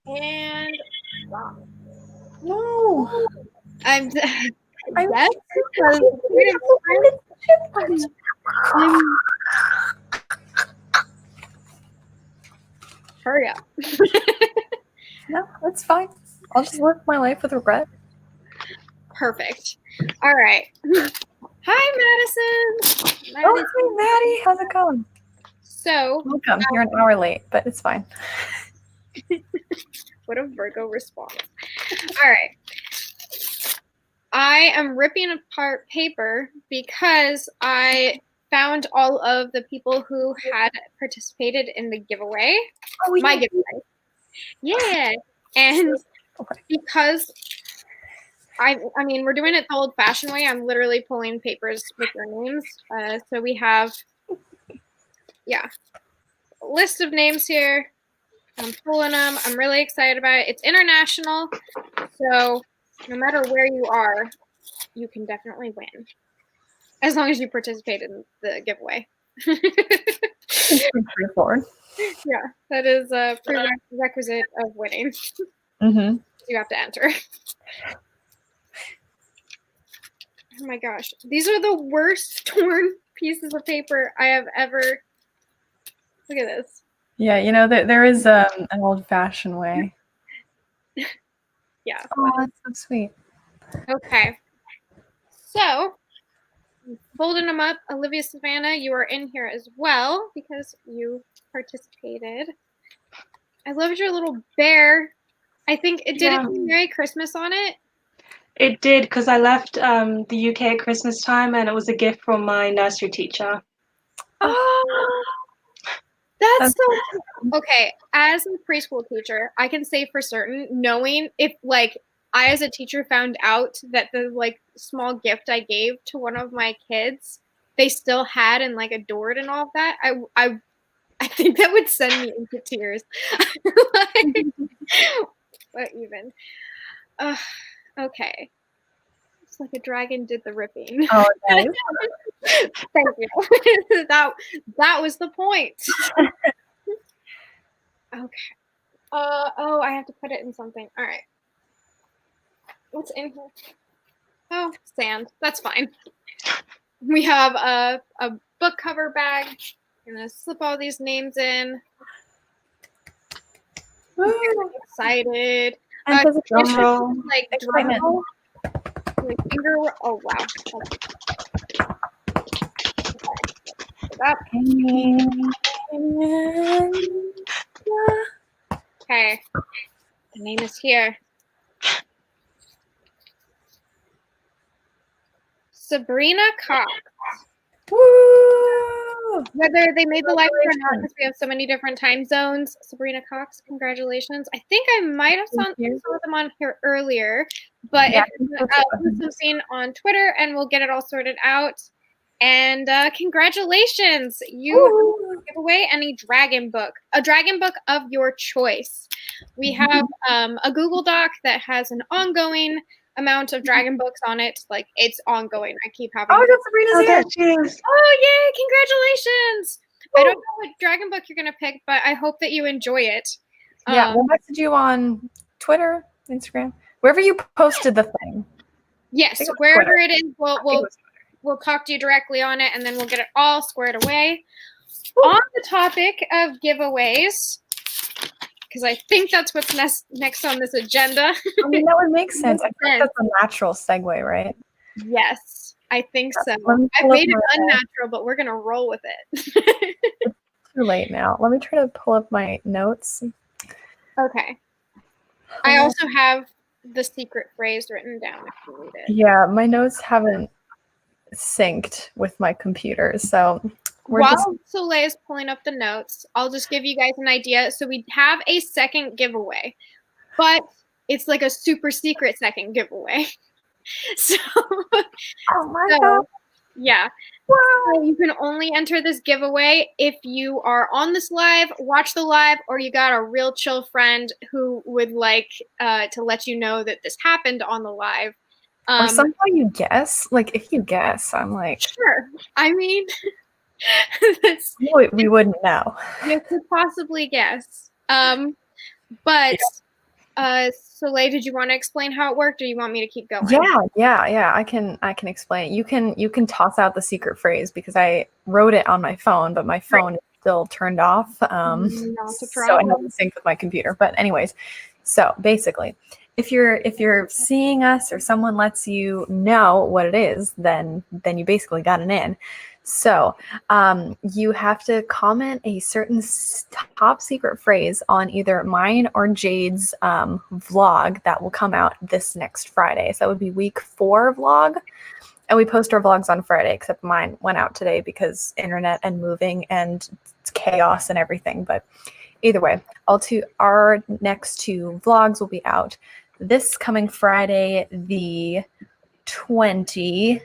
And wrong. No. I'm I'm yes, because hurry up. No, that's fine. I'll just live my life with regret. Perfect. All right. Hi, Madison. Oh, hey, Maddie. How's it going? So, Welcome. You're an hour late, but it's fine. what a Virgo response. All right. I am ripping apart paper because I found all of the people who had participated in the giveaway. Oh, my giveaway. Yeah. And because I mean, we're doing it the old-fashioned way. I'm literally pulling papers with your names. So we have, yeah, a list of names here. I'm pulling them. I'm really excited about it. It's international, so no matter where you are, you can definitely win, as long as you participate in the giveaway. Straightforward. Yeah, that is a prerequisite of winning. Mm-hmm. You have to enter. Oh my gosh, these are the worst torn pieces of paper I have ever. Look at this. Yeah, you know, there is an old-fashioned way. Yeah. Oh, that's so sweet. Okay. So, folding them up. Olivia Savannah, you are in here as well because you participated. I loved your little bear. I think it did it say Merry Christmas on it. It did, because I left the UK at Christmas time, and it was a gift from my nursery teacher. Oh, that's so okay. As a preschool teacher, I can say for certain, knowing if like I as a teacher found out that the like small gift I gave to one of my kids, they still had and like adored and all of that, I think that would send me into tears. Like, what even? Okay. It's like a dragon did the ripping. Oh, nice. Thank you. that was the point. Okay. Oh, I have to put it in something. All right. What's in here? Oh, sand. That's fine. We have a book cover bag. I'm gonna slip all these names in. I'm excited. And does a drum roll. Like Excitement. drum roll. Like finger. Oh wow. Okay. The name is here. Sabrina Cox. Woo! Whether they made the live or not, because we have so many different time zones. Sabrina Cox, congratulations. I think I might have saw them on here earlier, but yeah, post something on Twitter and we'll get it all sorted out. And congratulations, you have a giveaway and a dragon book of your choice. We have a Google Doc that has an ongoing amount of dragon books on it. Like, it's ongoing. I keep having. Oh, that's Sabrina's here. She is. Oh, yay! Congratulations! Woo! I don't know what dragon book you're gonna pick, but I hope that you enjoy it. Yeah, we'll message you on Twitter, Instagram, wherever you posted the thing. Yes, wherever it is, we'll talk to you directly on it, and then we'll get it all squared away. Woo! On the topic of giveaways, because I think that's what's next on this agenda. I mean, that would make sense. I think that's a natural segue, right? Yes, I think so. I've made it unnatural, but we're going to roll with it. It's too late now. Let me try to pull up my notes. Okay. I also have the secret phrase written down if you need it. Yeah, my notes haven't synced with my computer, so while Soleil is pulling up the notes, I'll just give you guys an idea. So we have a second giveaway, but it's like a super secret second giveaway. So, oh my God. Yeah. Wow. So you can only enter this giveaway if you are on this live, watch the live, or you got a real chill friend who would like to let you know that this happened on the live. Or somehow you guess. Like, if you guess, I'm like, sure. I mean, we wouldn't know. you could possibly guess. But Soleil, did you want to explain how it worked, or you want me to keep going? Yeah. I can explain. You can toss out the secret phrase because I wrote it on my phone, but my phone is still turned off. Not a So I problem. have to sync with my computer. But anyways, so basically, if you're seeing us or someone lets you know what it is, then you basically got an in. So you have to comment a certain top secret phrase on either mine or Jade's vlog that will come out this next Friday. So that would be week 4 vlog. And we post our vlogs on Friday, except mine went out today because internet and moving and it's chaos and everything. But either way, our next 2 vlogs will be out this coming Friday, the 28th.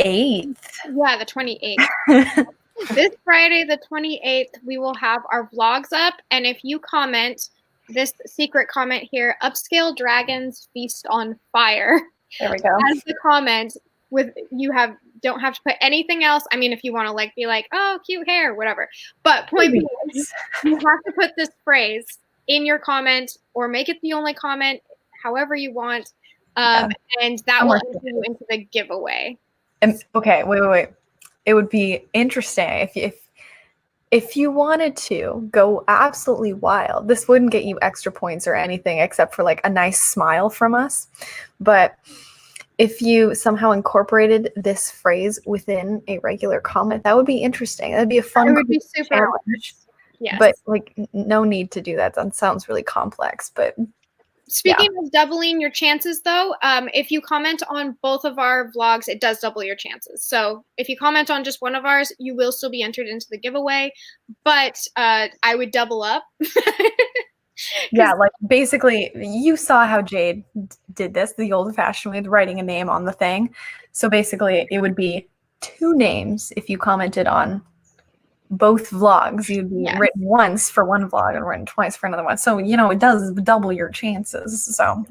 Yeah, the 28th. This Friday, the 28th, we will have our vlogs up. And if you comment this secret comment here, upscale dragons feast on fire. There we go. As the comment, don't have to put anything else. I mean, if you want to be like, oh, cute hair, whatever. But point being, you have to put this phrase in your comment or make it the only comment, however you want. And that will enter you into the giveaway. Okay, wait. It would be interesting if you wanted to go absolutely wild. This wouldn't get you extra points or anything except for like a nice smile from us. But if you somehow incorporated this phrase within a regular comment, that would be interesting. That'd be a fun. It would be super challenge. Yes. But like, no need to do that. That sounds really complex. But speaking of doubling your chances, though, if you comment on both of our vlogs, it does double your chances. So if you comment on just one of ours, you will still be entered into the giveaway. But I would double up. Yeah, like basically, you saw how Jade did this the old-fashioned way, writing a name on the thing. So basically, it would be 2 names if you commented on both vlogs. You'd be written once for one vlog and written twice for another one. So, it does double your chances. So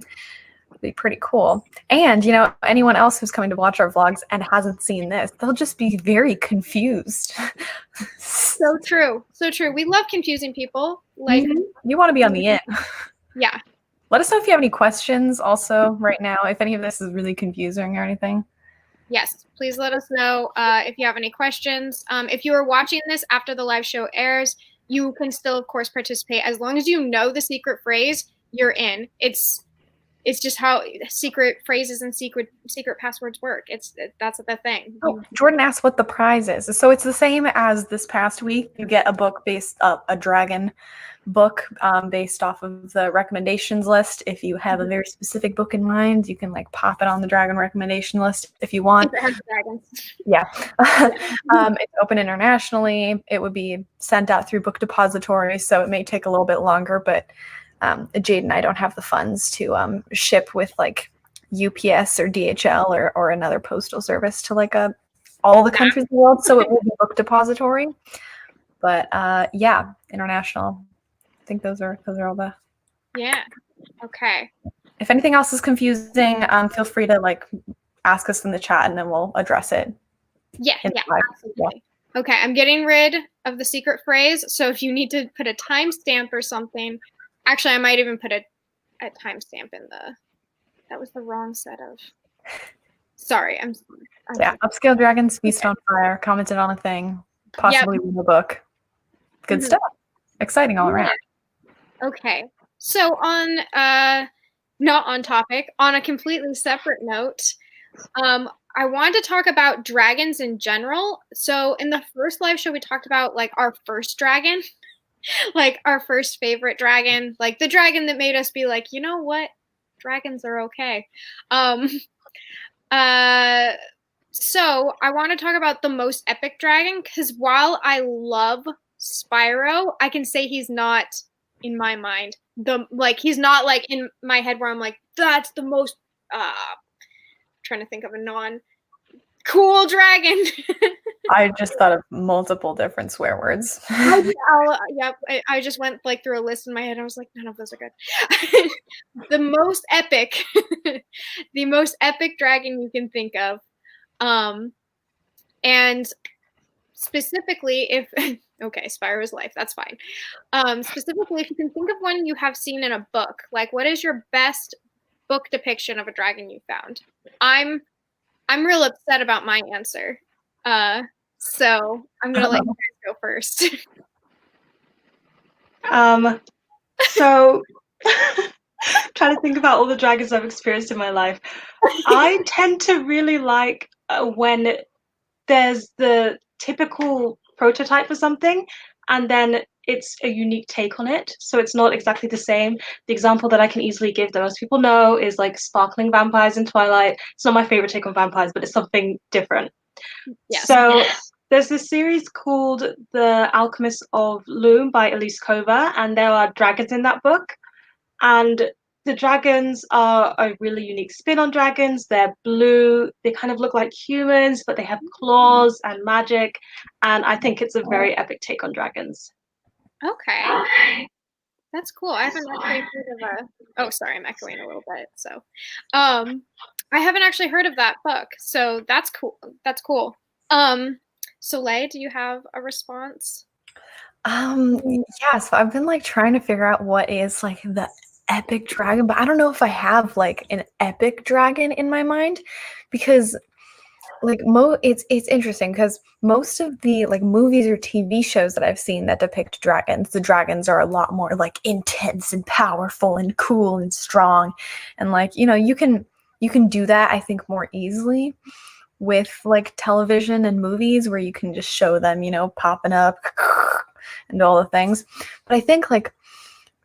it'd be pretty cool. And, anyone else who's coming to watch our vlogs and hasn't seen this, they'll just be very confused. So true. We love confusing people. Like, you want to be on the end. Yeah. Let us know if you have any questions also right now, if any of this is really confusing or anything. Yes, please let us know if you have any questions. If you are watching this after the live show airs, you can still, of course, participate. As long as you know the secret phrase, you're in. It's just how secret phrases and secret passwords work. That's the thing. Oh, Jordan asked what the prize is. So it's the same as this past week. You get a book a dragon book based off of the recommendations list. If you have a very specific book in mind, you can pop it on the dragon recommendation list if you want. If it has dragons. Yeah. It's open internationally. It would be sent out through Book Depository, so it may take a little bit longer, but Jade and I don't have the funds to ship with UPS or DHL or another postal service to all the countries in the world. So it will be Book Depository. But international. I think those are all the. Yeah. Okay. If anything else is confusing, feel free to ask us in the chat and then we'll address it. Yeah. Absolutely. Yeah. Okay, I'm getting rid of the secret phrase. So if you need to put a timestamp or something, actually, I might even put a timestamp in that was the wrong set of. Sorry, I'm upscale dragons feast on fire. Commented on a thing, possibly read a book. Good stuff. Exciting all around. Okay, so on not on topic, on a completely separate note, I wanted to talk about dragons in general. So in the first live show, we talked about our first dragon, our first favorite dragon, the dragon that made us be you know what, dragons are okay. So I want to talk about the most epic dragon, because while I love Spyro, I can say he's not in my mind he's not in my head where I'm that's the most trying to think of a non cool dragon. I just thought of multiple different swear words. Yep, I just went like through a list in my head. I was like, none of those are good. The most epic, the most epic dragon you can think of, and specifically if okay, Spyro's life, that's fine. Specifically, if you can think of one you have seen in a book, like what is your best book depiction of a dragon you found? I'm real upset about my answer. So I'm gonna let you guys go first. So trying to think about all the dragons I've experienced in my life. I tend to really like when there's the typical prototype for something and then it's a unique take on it, so it's not exactly the same. The example that I can easily give that most people know is like sparkling vampires in Twilight. It's not my favorite take on vampires, but it's something different. Yes. So there's this series called The Alchemist of Loom by Elise Kova, and there are dragons in that book. And the dragons are a really unique spin on dragons. They're blue. They kind of look like humans, but they have claws and magic. And I think it's a very epic take on dragons. Okay. That's cool. I haven't actually heard of oh, sorry, I'm echoing a little bit. So, I haven't actually heard of that book. So that's cool. That's cool. Soleil, do you have a response? Yeah, so I've been like trying to figure out what is like the epic dragon, but I don't know if I have like an epic dragon in my mind because like it's interesting because most of the like movies or TV shows that I've seen that depict dragons, the dragons are a lot more like intense and powerful and cool and strong. And like, you can do that I think more easily with like television and movies where you can just show them, popping up and all the things. But I think like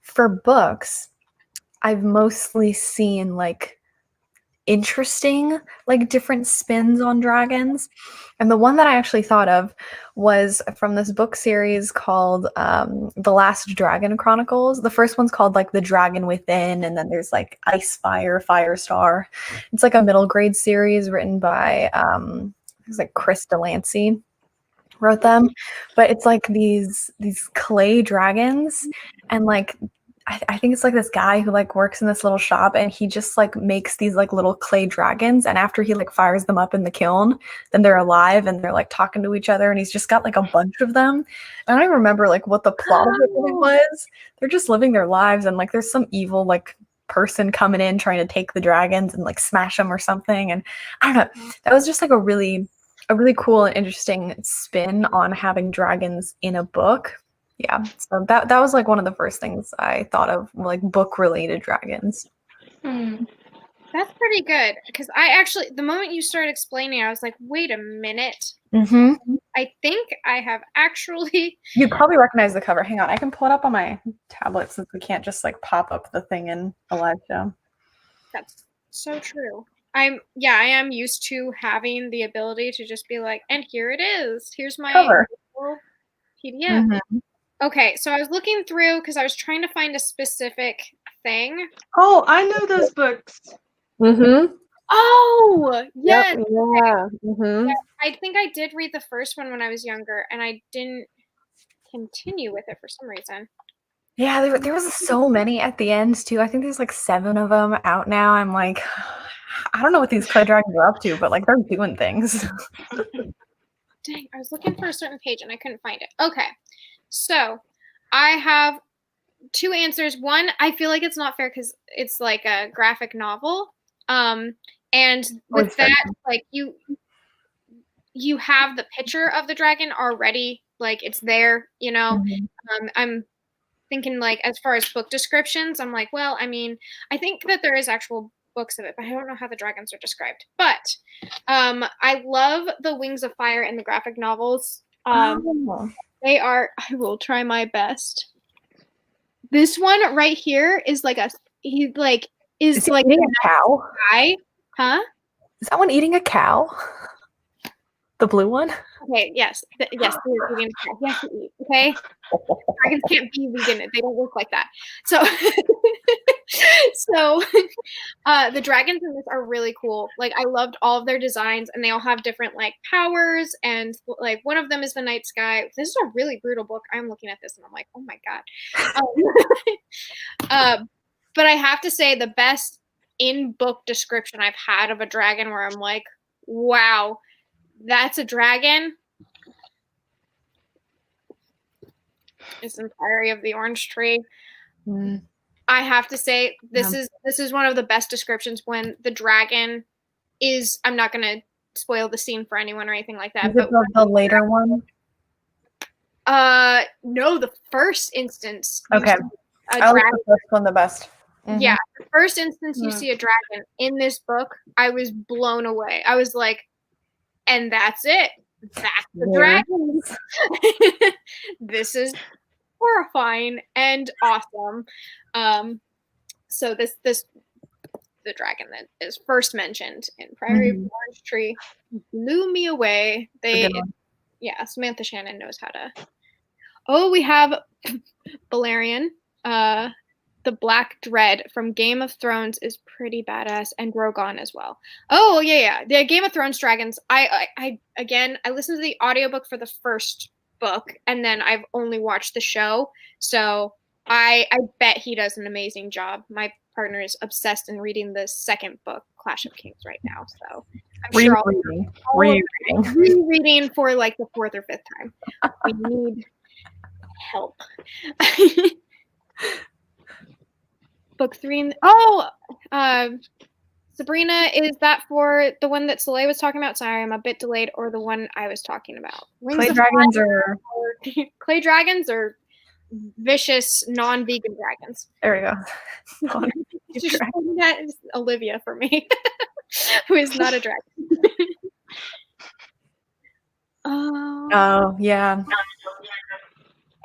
for books, I've mostly seen like interesting like different spins on dragons, and the one that I actually thought of was from this book series called The Last Dragon Chronicles. The first one's called like The Dragon Within, and then there's like Ice Fire, Firestar. It's like a middle grade series written by it's like Chris Delancey wrote them, but it's like these clay dragons, and like I think it's like this guy who like works in this little shop, and he just like makes these like little clay dragons, and after he like fires them up in the kiln, then they're alive and they're like talking to each other, and he's just got like a bunch of them. I don't even remember like what the plot of it really was. They're just living their lives, and like there's some evil like person coming in trying to take the dragons and like smash them or something, and I don't know. That was just like a really cool and interesting spin on having dragons in a book. Yeah, so that was like one of the first things I thought of, like book related dragons. That's pretty good, because I actually, the moment you started explaining, I was like, wait a minute. I think I have actually. You'd probably recognize the cover. Hang on, I can pull it up on my tablet since we can't just like pop up the thing in a live show. That's so true. I am used to having the ability to just be like, and here it is. Here's my cover PDF. Okay, so I was looking through because I was trying to find a specific thing. Oh, I know those books. Oh, yes. Yep, yeah. Yeah, I think I did read the first one when I was younger, and I didn't continue with it for some reason. Yeah, there was so many at the end too. I think there's like 7 of them out now. I'm like, I don't know what these clay dragons are up to, but like they're doing things. Dang, I was looking for a certain page and I couldn't find it. Okay, so I have 2 answers. One, I feel like it's not fair because it's like a graphic novel. And with that, like you have the picture of the dragon already, like it's there, I'm thinking like as far as book descriptions, I'm like, well, I mean, I think that there is actual books of it, but I don't know how the dragons are described. But I love the Wings of Fire in the graphic novels. They are, I will try my best. This one right here is like is he eating a cow? Guy. Huh? Is that one eating a cow? The blue one? Okay, yes. Yes, they're eating a cow. Yes, okay? Dragons can't be vegan. They don't work like that. So So the dragons in this are really cool. Like I loved all of their designs, and they all have different like powers, and like one of them is the night sky. This is a really brutal book. I'm looking at this and I'm like, oh my god. But I have to say the best in book description I've had of a dragon where I'm like, wow, that's a dragon. It's in Priory of the Orange Tree. I have to say this is one of the best descriptions when the dragon is. I'm not going to spoil the scene for anyone or anything like that. Is it the later one? No, the first instance. Okay, I like the first one the best. Yeah, the first instance you see a dragon in this book, I was blown away. I was like, and that's it. That's the dragon. This is horrifying and awesome. So the dragon that is first mentioned in Priory of the Orange Tree blew me away. Samantha Shannon knows how to. Oh, we have Balerion. The Black Dread from Game of Thrones is pretty badass, and Drogon as well. Oh yeah. The Game of Thrones dragons. I listened to the audiobook for the first book, and then I've only watched the show. So I bet he does an amazing job. My partner is obsessed in reading the second book, Clash of Kings, right now. So I'm sure I'll rereading for like the fourth or fifth time. We need help. Book 3. Sabrina, is that for the one that Soleil was talking about? Sorry, I'm a bit delayed. Or the one I was talking about? Clay dragons or vicious non-vegan dragons? There we go. That is Olivia for me, who is not a dragon. Oh yeah.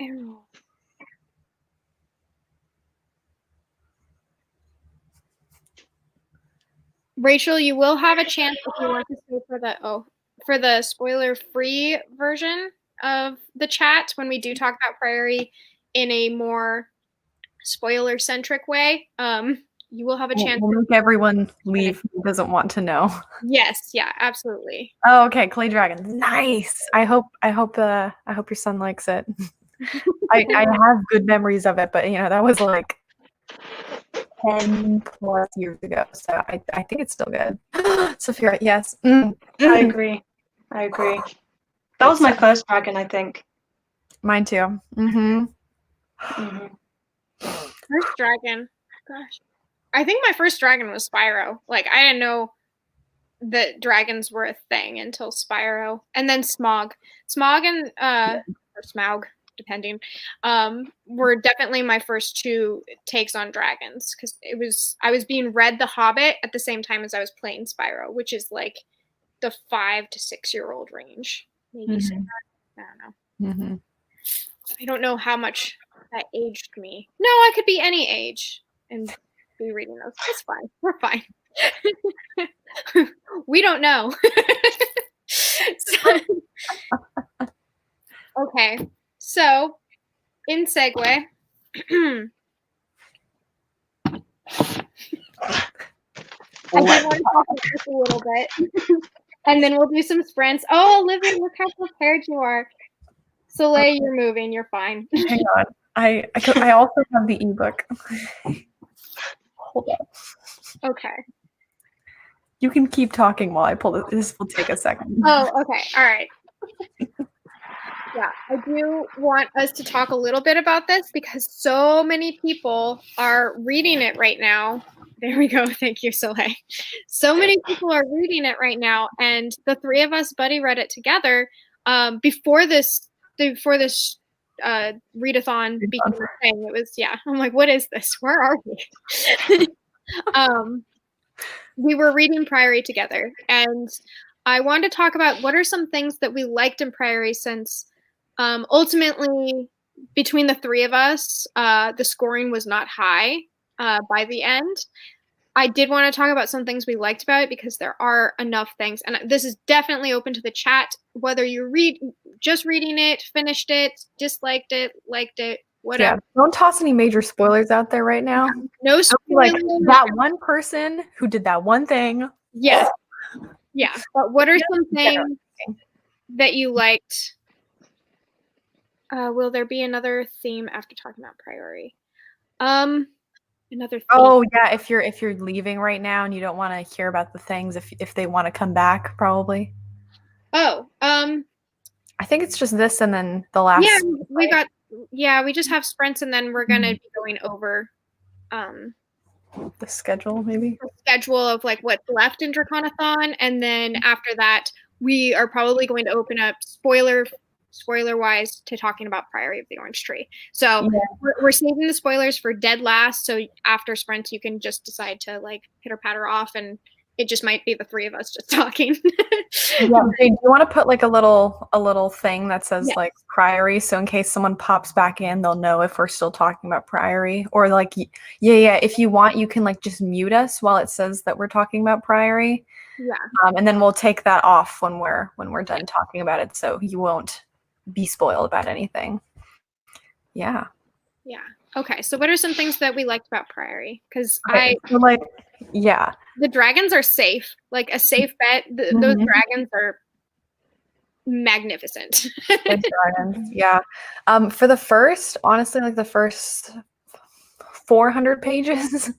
Arrow. Rachel, you will have a chance if you want to stay for the spoiler-free version of the chat when we do talk about Priory in a more spoiler-centric way. You will have a chance. We'll make everyone leave who doesn't want to know. Yes, yeah, absolutely. Oh, okay, Clay Dragon, nice. I hope your son likes it. I have good memories of it, but that was like 10 plus years ago, so I think it's still good. Sophia, yes. I agree. That was my first dragon, I think. Mine too. First dragon. Gosh. I think my first dragon was Spyro. Like, I didn't know that dragons were a thing until Spyro. And then Smog. Smog and or Smaug, depending, were definitely my first two takes on dragons, because I was being read The Hobbit at the same time as I was playing Spyro, which is like the 5 to 6 year old range, maybe. I don't know. I don't know how much that aged me. No, I could be any age and be reading those. It's fine. We're fine. We don't know. Okay. So, in segue, I do want to talk about this a little bit, and then we'll do some sprints. Oh, Olivia, look how prepared you are. Soleil, you're moving. You're fine. Hang on. I also have the ebook. Hold on. Okay. You can keep talking while I pull it. This will take a second. Oh, okay. All right. Yeah, I do want us to talk a little bit about this because so many people are reading it right now. There we go. Thank you, Soleil. So many people are reading it right now, and the three of us buddy read it together before this readathon became a thing. It was, I'm like, what is this? Where are we? We were reading Priory together, and I wanted to talk about what are some things that we liked in Priory, since ultimately between the three of us, the scoring was not high by the end. I did want to talk about some things we liked about it, because there are enough things, and this is definitely open to the chat, whether you just reading it, finished it, disliked it, liked it, whatever. Don't toss any major spoilers out there right now. No spoilers. Like that one person who did that one thing. Yes. Yeah. But what are some things that you liked? Will there be another theme after talking about priority? Another theme. Oh yeah, if you're leaving right now and you don't want to hear about the things, if they want to come back, probably. Oh, I think it's just this and then the last. Yeah, we just have sprints and then we're gonna be going over the schedule, maybe. The schedule of like what's left in DraconAthon, and then after that, we are probably going to open up spoiler wise to talking about Priory of the Orange Tree. So we're saving the spoilers for dead last. So after sprints, you can just decide to like pitter patter off, and it just might be the three of us just talking. Do you want to put like a little thing that says like Priory, so in case someone pops back in, they'll know if we're still talking about Priory, or like if you want, you can like just mute us while it says that we're talking about Priory. And then we'll take that off when we're done talking about it, so you won't be spoiled about anything. Okay, so what are some things that we liked about Priory? Because the dragons are safe, like a safe bet. Those dragons are magnificent. Good dragons. For the first, honestly, like the first 400 pages,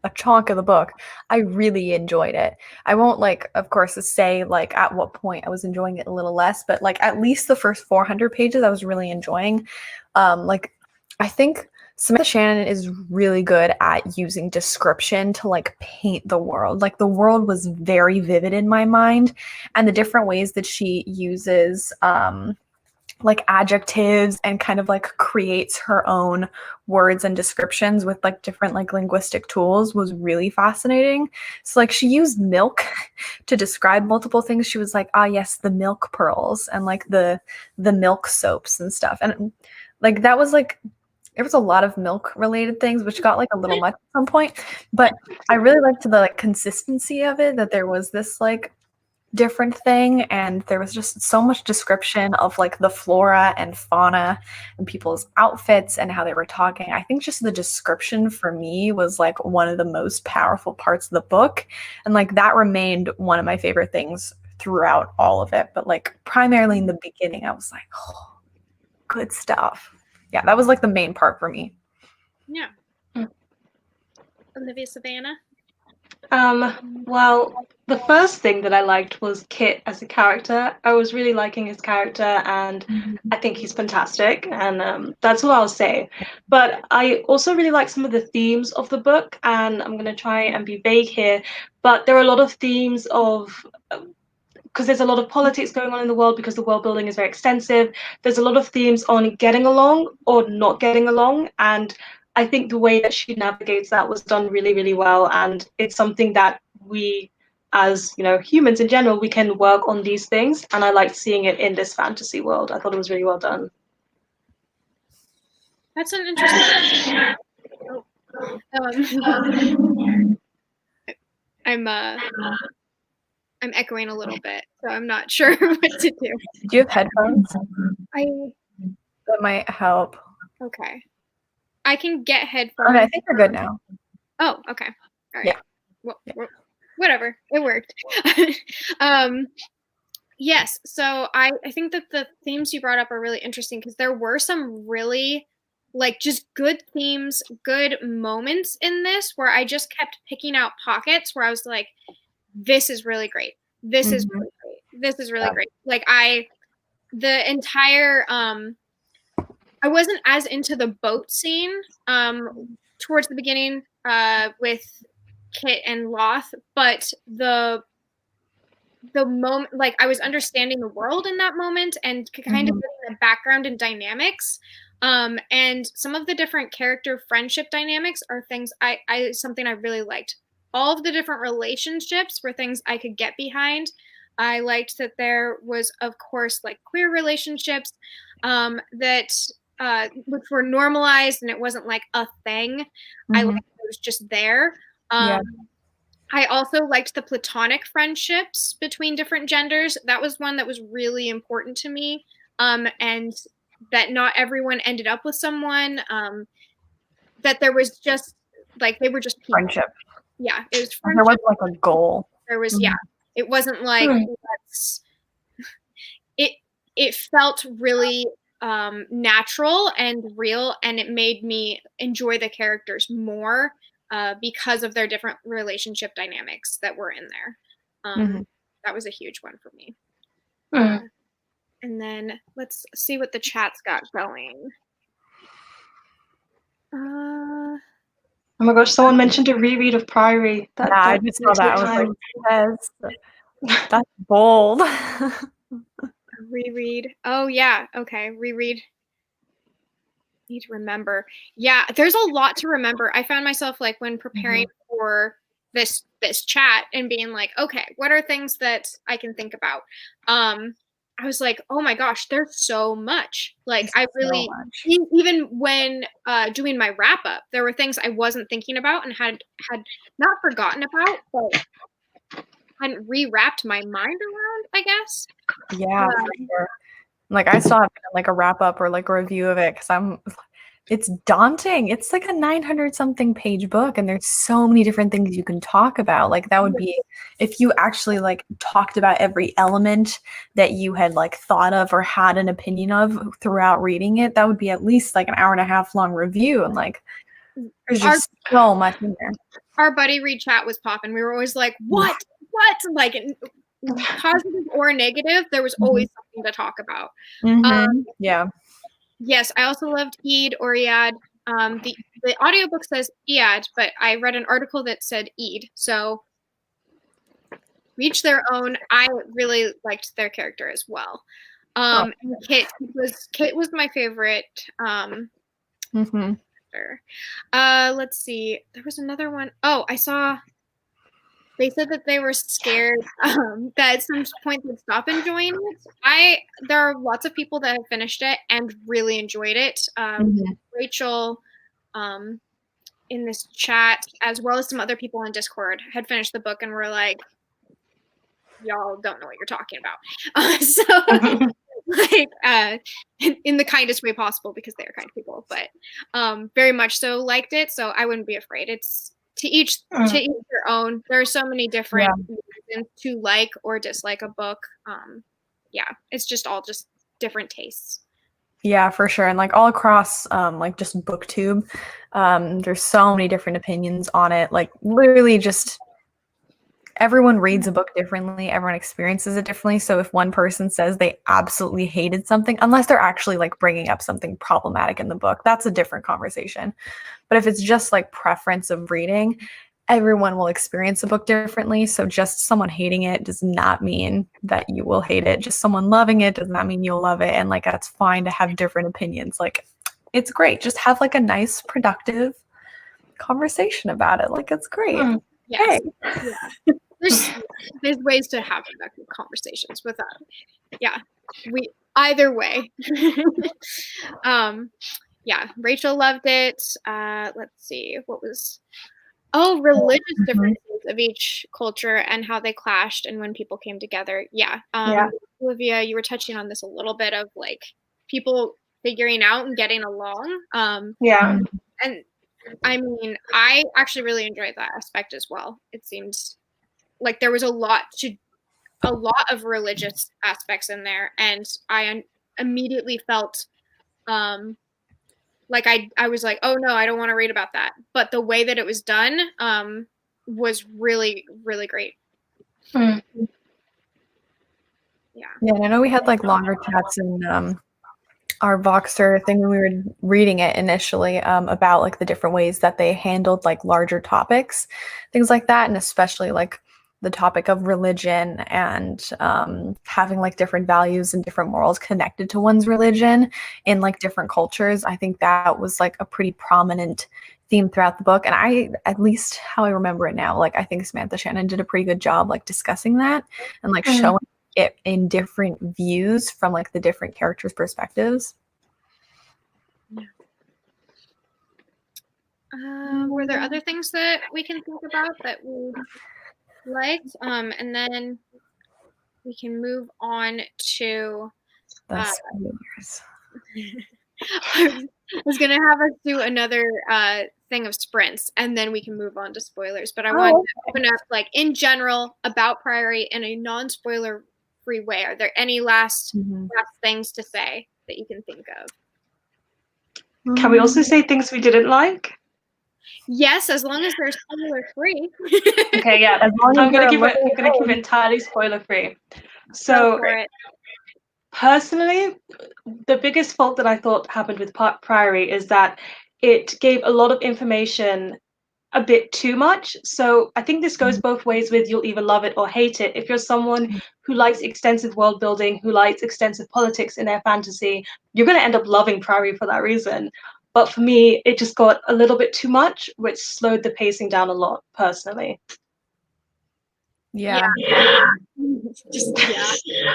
a chunk of the book, I really enjoyed it. I won't of course say like at what point I was enjoying it a little less, but like at least the first 400 pages I was really enjoying. I think Samantha Shannon is really good at using description to like paint the world. Like the world was very vivid in my mind, and the different ways that she uses like adjectives and kind of like creates her own words and descriptions with like different like linguistic tools was really fascinating. So like she used milk to describe multiple things. She was like, yes, the milk pearls and like the milk soaps and stuff. And like that was like, there was a lot of milk related things, which got like a little much at some point, but I really liked the like consistency of it, that there was this like different thing, and there was just so much description of like the flora and fauna and people's outfits and how they were talking. I think just the description for me was like one of the most powerful parts of the book, and like that remained one of my favorite things throughout all of it. But like primarily in the beginning, I was like, oh, good stuff. Yeah, that was like the main part for me. Olivia, Savannah? Well, the first thing that I liked was Kit as a character. I was really liking his character, and I think he's fantastic, and that's all I'll say. But I also really like some of the themes of the book, and I'm going to try and be vague here, but there are a lot of themes of... because there's a lot of politics going on in the world, because the world building is very extensive. There's a lot of themes on getting along or not getting along, and I think the way that she navigates that was done really, really well, and it's something that we, as humans in general, we can work on these things, and I liked seeing it in this fantasy world. I thought it was really well done. That's an interesting. I'm echoing a little bit, so I'm not sure what to do. Do you have headphones? That might help. Okay. I can get headphones. Okay, I think we're good now. Oh, okay. All right. Yeah. Well, whatever. It worked. Yes. So I think that the themes you brought up are really interesting, because there were some really just good themes, good moments in this where I just kept picking out pockets where I was like, this is really great. This is really great. This is really great. Like the entire I wasn't as into the boat scene towards the beginning with Kit and Loth, but the moment, like I was understanding the world in that moment and kind of the background and dynamics, and some of the different character friendship dynamics are things something I really liked. All of the different relationships were things I could get behind. I liked that there was, of course, like queer relationships that which were normalized, and it wasn't like a thing. I liked it was just there. I also liked the platonic friendships between different genders. That was one that was really important to me. And that not everyone ended up with someone, that there was just like they were just people. Friendship. Yeah, it was There friendship. was like a goal. There was Mhm. yeah, it wasn't like let's. It felt really natural and real, and it made me enjoy the characters more because of their different relationship dynamics that were in there. That was a huge one for me. And then let's see what the chat's got going. Oh my gosh, someone mentioned a reread of Priory. I just saw that. I was like, yes, that's bold. Reread. Oh yeah, okay, reread. Need to remember. Yeah, there's a lot to remember. I found myself like when preparing for this chat and being like, okay, what are things that I can think about? I was like, oh my gosh, there's so much. Like I really even when doing my wrap up, there were things I wasn't thinking about and had not forgotten about, but hadn't rewrapped my mind around, I guess. Yeah, for sure. Like I still have like a wrap up or like a review of it because it's daunting. It's like a 900 something page book and there's so many different things you can talk about. Like that would be if you actually like talked about every element that you had like thought of or had an opinion of throughout reading it, that would be at least like an hour and a half long review. And like there's just so much in there. Our buddy read chat was popping. We were always like, what? Like positive or negative, there was always something to talk about. Yeah. Yes, I also loved Eid or Iad. The audiobook says Iad, but I read an article that said Eid. So each their own. I really liked their character as well. And Kit was my favorite. Let's see. There was another one. Oh, I saw. They said that they were scared that at some point they'd stop enjoying it. There are lots of people that have finished it and really enjoyed it. Rachel, in this chat, as well as some other people on Discord, had finished the book and were like, "Y'all don't know what you're talking about." In the kindest way possible because they are kind people, but very much so liked it. So I wouldn't be afraid. It's to each their own. There are so many different reasons to like or dislike a book. It's just all just different tastes. Yeah, for sure. And like all across like just booktube, there's so many different opinions on it. Like literally just everyone reads a book differently, everyone experiences it differently. So if one person says they absolutely hated something, unless they're actually like bringing up something problematic in the book, that's a different conversation. But if it's just like preference of reading, everyone will experience a book differently. So just someone hating it does not mean that you will hate it. Just someone loving it does not mean you'll love it. And like that's fine to have different opinions. Like it's great. Just have like a nice, productive conversation about it. Like it's great. Yes. Hey. Yeah. There's ways to have productive conversations without. Yeah. Either way. Yeah, Rachel loved it. Let's see, what was religious differences of each culture and how they clashed and when people came together. Yeah. Olivia, you were touching on this a little bit of like people figuring out and getting along. And I mean, I actually really enjoyed that aspect as well. It seems like there was a lot of religious aspects in there, and I immediately felt like I was like, oh no, I don't want to read about that. But the way that it was done was really, really great. Yeah, and I know we had like longer chats in our Voxer thing when we were reading it initially about like the different ways that they handled like larger topics, things like that, and especially like the topic of religion and having like different values and different morals connected to one's religion in like different cultures. I think that was like a pretty prominent theme throughout the book. And at least how I remember it now, like I think Samantha Shannon did a pretty good job like discussing that and like showing it in different views from like the different characters' perspectives. Were there other things that we can think about that we liked? And then we can move on to the spoilers. I was gonna have us do another thing of sprints, and then we can move on to spoilers. But I wanted to open up, like, in general about Priory in a non-spoiler free way. Are there any last things to say that you can think of? Can we also say things we didn't like? Yes, as long as they're spoiler free. Okay, yeah. As long as I'm gonna you're keep looking it entirely spoiler free. Go So for it. personally, the biggest fault that I thought happened with Priory is that it gave a lot of information a bit too much. So I think this goes both ways with you'll either love it or hate it. If you're someone who likes extensive world building, who likes extensive politics in their fantasy, you're going to end up loving Priory for that reason. But for me, it just got a little bit too much, which slowed the pacing down a lot, personally. Yeah. Just, yeah.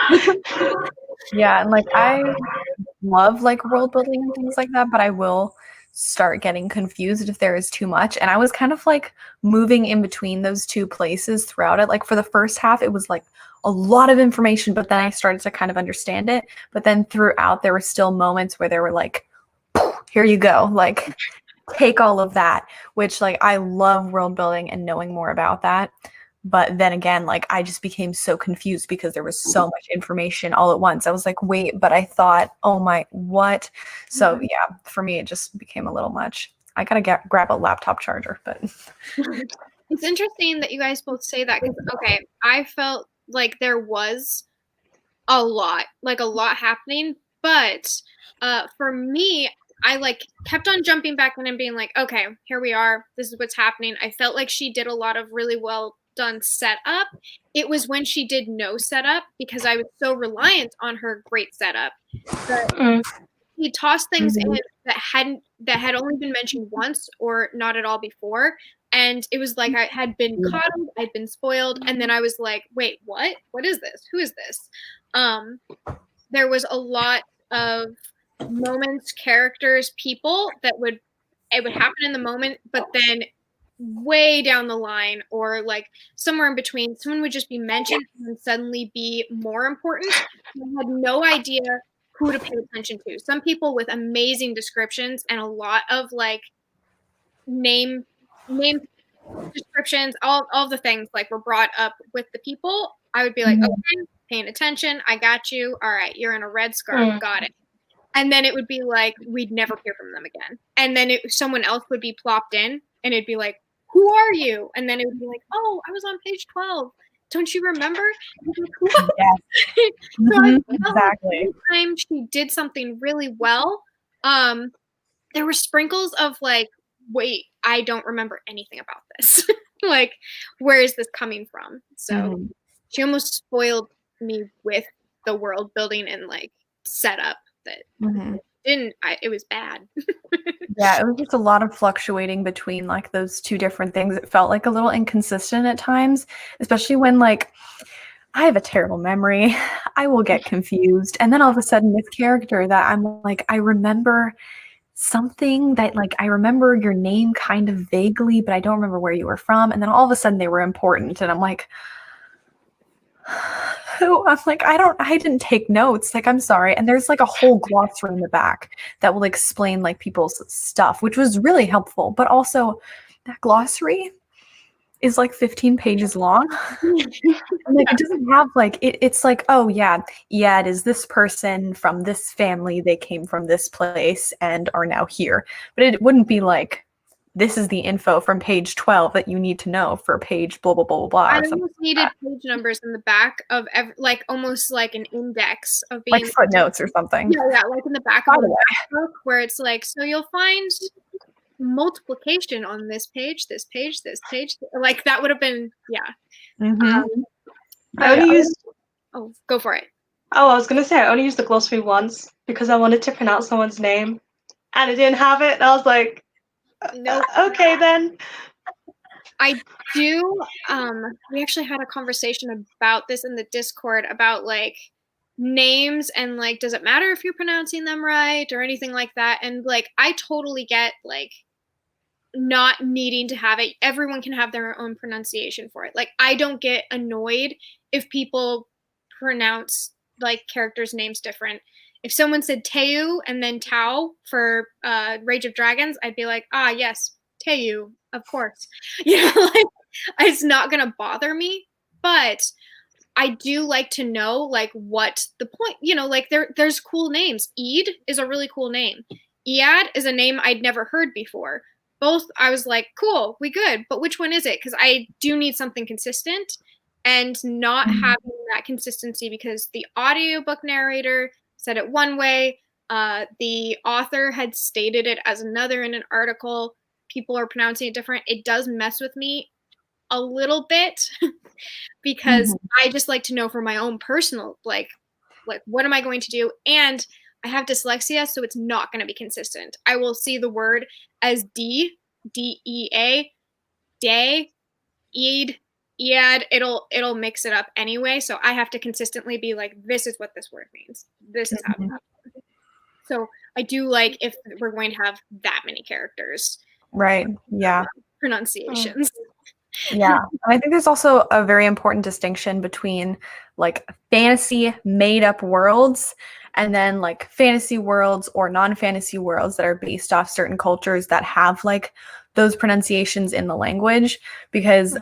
Yeah, and like I love like world building and things like that, but I will start getting confused if there is too much. And I was kind of like moving in between those two places throughout it. Like for the first half, it was like a lot of information, but then I started to kind of understand it. But then throughout, there were still moments where they were like, here you go, like take all of that, which like I love world building and knowing more about that. But then again, like I just became so confused because there was so much information all at once. I was like, wait, but I thought, oh my, what? So yeah, for me, it just became a little much. I gotta grab a laptop charger, but It's interesting that you guys both say that because, okay, I felt like there was a lot happening, but for me, I like kept on jumping back in and being like, okay, here we are. This is what's happening. I felt like she did a lot of really well done setup. It was when she did no setup because I was so reliant on her great setup that he tossed things in that had only been mentioned once or not at all before. And it was like I had been coddled, I'd been spoiled, and then I was like, wait, what? What is this? Who is this? There was a lot of moments, characters, people that would happen in the moment, but then way down the line or like somewhere in between, someone would just be mentioned and suddenly be more important. I had no idea who to pay attention to. Some people with amazing descriptions and a lot of like name descriptions, all the things like were brought up with the people. I would be like, okay, paying attention. I got you. All right, you're in a red scarf. Got it. And then it would be like we'd never hear from them again. And then someone else would be plopped in, and it'd be like, "Who are you?" And then it would be like, "Oh, I was on page 12. Don't you remember?" yes. So exactly. every time she did something really well, there were sprinkles of like, "Wait, I don't remember anything about this. Like, where is this coming from?" So she almost spoiled me with the world building and like setup that it was bad. Yeah, it was just a lot of fluctuating between like those two different things. It felt like a little inconsistent at times, especially when like I have a terrible memory. I will get confused. And then all of a sudden this character that I'm like, I remember something that like I remember your name kind of vaguely, but I don't remember where you were from. And then all of a sudden they were important. And I'm like, who? I'm like, I didn't take notes. Like, I'm sorry. And there's like a whole glossary in the back that will explain like people's stuff, which was really helpful. But also that glossary is like 15 pages long. Like it doesn't have like it's like, oh yeah, it is this person from this family, they came from this place and are now here. But it wouldn't be like this is the info from page 12 that you need to know for page blah blah blah blah blah. I almost needed page numbers in the back of like almost like an index of being like footnotes or something. Yeah, like in the back of a book where it's like, so you'll find multiplication on this page, this page, this page. Like that would have been, yeah. I only used. Oh, go for it. Oh, I was gonna say I only used the glossary once because I wanted to pronounce someone's name, and it didn't have it. And I was like, no, okay then. I do. We actually had a conversation about this in the Discord about like names and like, does it matter if you're pronouncing them right or anything like that? And like, I totally get like not needing to have it. Everyone can have their own pronunciation for it. Like, I don't get annoyed if people pronounce like characters' names different. If someone said Teu and then Tao for Rage of Dragons, I'd be like, ah, yes, Teu, of course. You know, like it's not gonna bother me, but I do like to know like what the point, you know, like there's cool names. Eid is a really cool name. Iad is a name I'd never heard before. Both I was like, cool, we good, but which one is it? Because I do need something consistent and not having that consistency because the audiobook narrator said it one way, the author had stated it as another in an article. People are pronouncing it different. It does mess with me a little bit because I just like to know for my own personal, like what am I going to do? And I have dyslexia, so it's not going to be consistent. I will see the word as D-E-A, day, eid, Ead, it'll mix it up anyway. So I have to consistently be like, this is what this word means. This is how. So I do like if we're going to have that many characters. Right. Yeah. Pronunciations. Yeah. And I think there's also a very important distinction between like fantasy made up worlds and then like fantasy worlds or non-fantasy worlds that are based off certain cultures that have like those pronunciations in the language because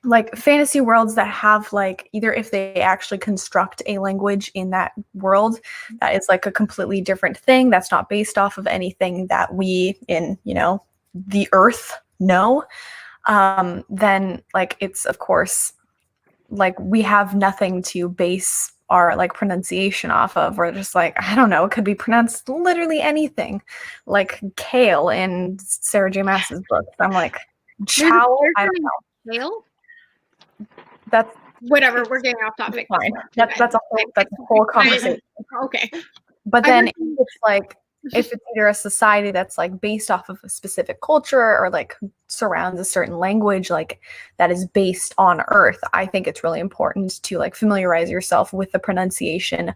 like fantasy worlds that have like either if they actually construct a language in that world that is like a completely different thing that's not based off of anything that we in, you know, the earth know, then like it's of course like we have nothing to base our like pronunciation off of. We're just like, I don't know, it could be pronounced literally anything, like kale in Sarah J. Maas's books. I'm like, chow, I don't know. Kale? That's whatever. We're getting off topic. Fine. That's a whole conversation. Okay. But then it's like if it's either a society that's like based off of a specific culture or like surrounds a certain language like that is based on Earth, I think it's really important to like familiarize yourself with the pronunciation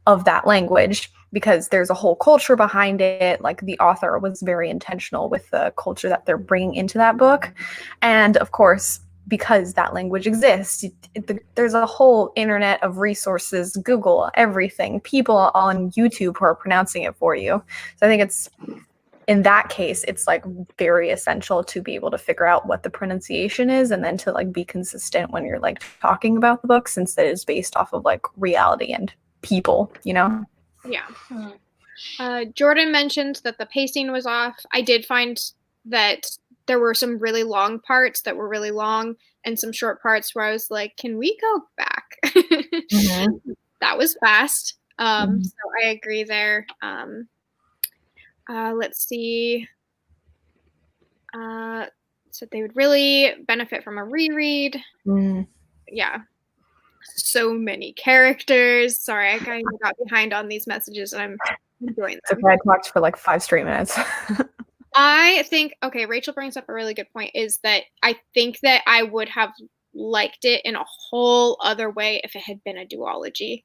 of that language because there's a whole culture behind it. Like the author was very intentional with the culture that they're bringing into that book. And of course, because that language exists, there's a whole internet of resources, Google, everything, people on YouTube who are pronouncing it for you. So I think it's, in that case, it's like very essential to be able to figure out what the pronunciation is and then to like be consistent when you're like talking about the book since it is based off of like reality and people, you know? Yeah. Jordan mentioned that the pacing was off. I did find that there were some really long parts that were really long and some short parts where I was like, can we go back? That was fast. So I agree there. Let's see. So they would really benefit from a reread. Yeah. So many characters. Sorry, I kind of got behind on these messages and I'm enjoying them. Okay, I talked for like 5 straight minutes. I think, okay, Rachel brings up a really good point, is that I think that I would have liked it in a whole other way if it had been a duology.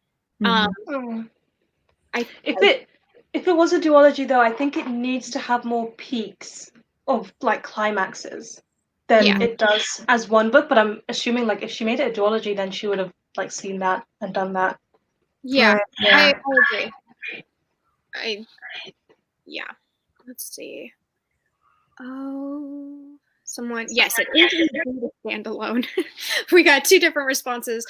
If it was a duology though, I think it needs to have more peaks of like climaxes than it does as one book, but I'm assuming like if she made it a duology then she would have like seen that and done that. Yeah. I agree. Let's see. Oh, someone. Yes, it is a standalone. We got 2 different responses.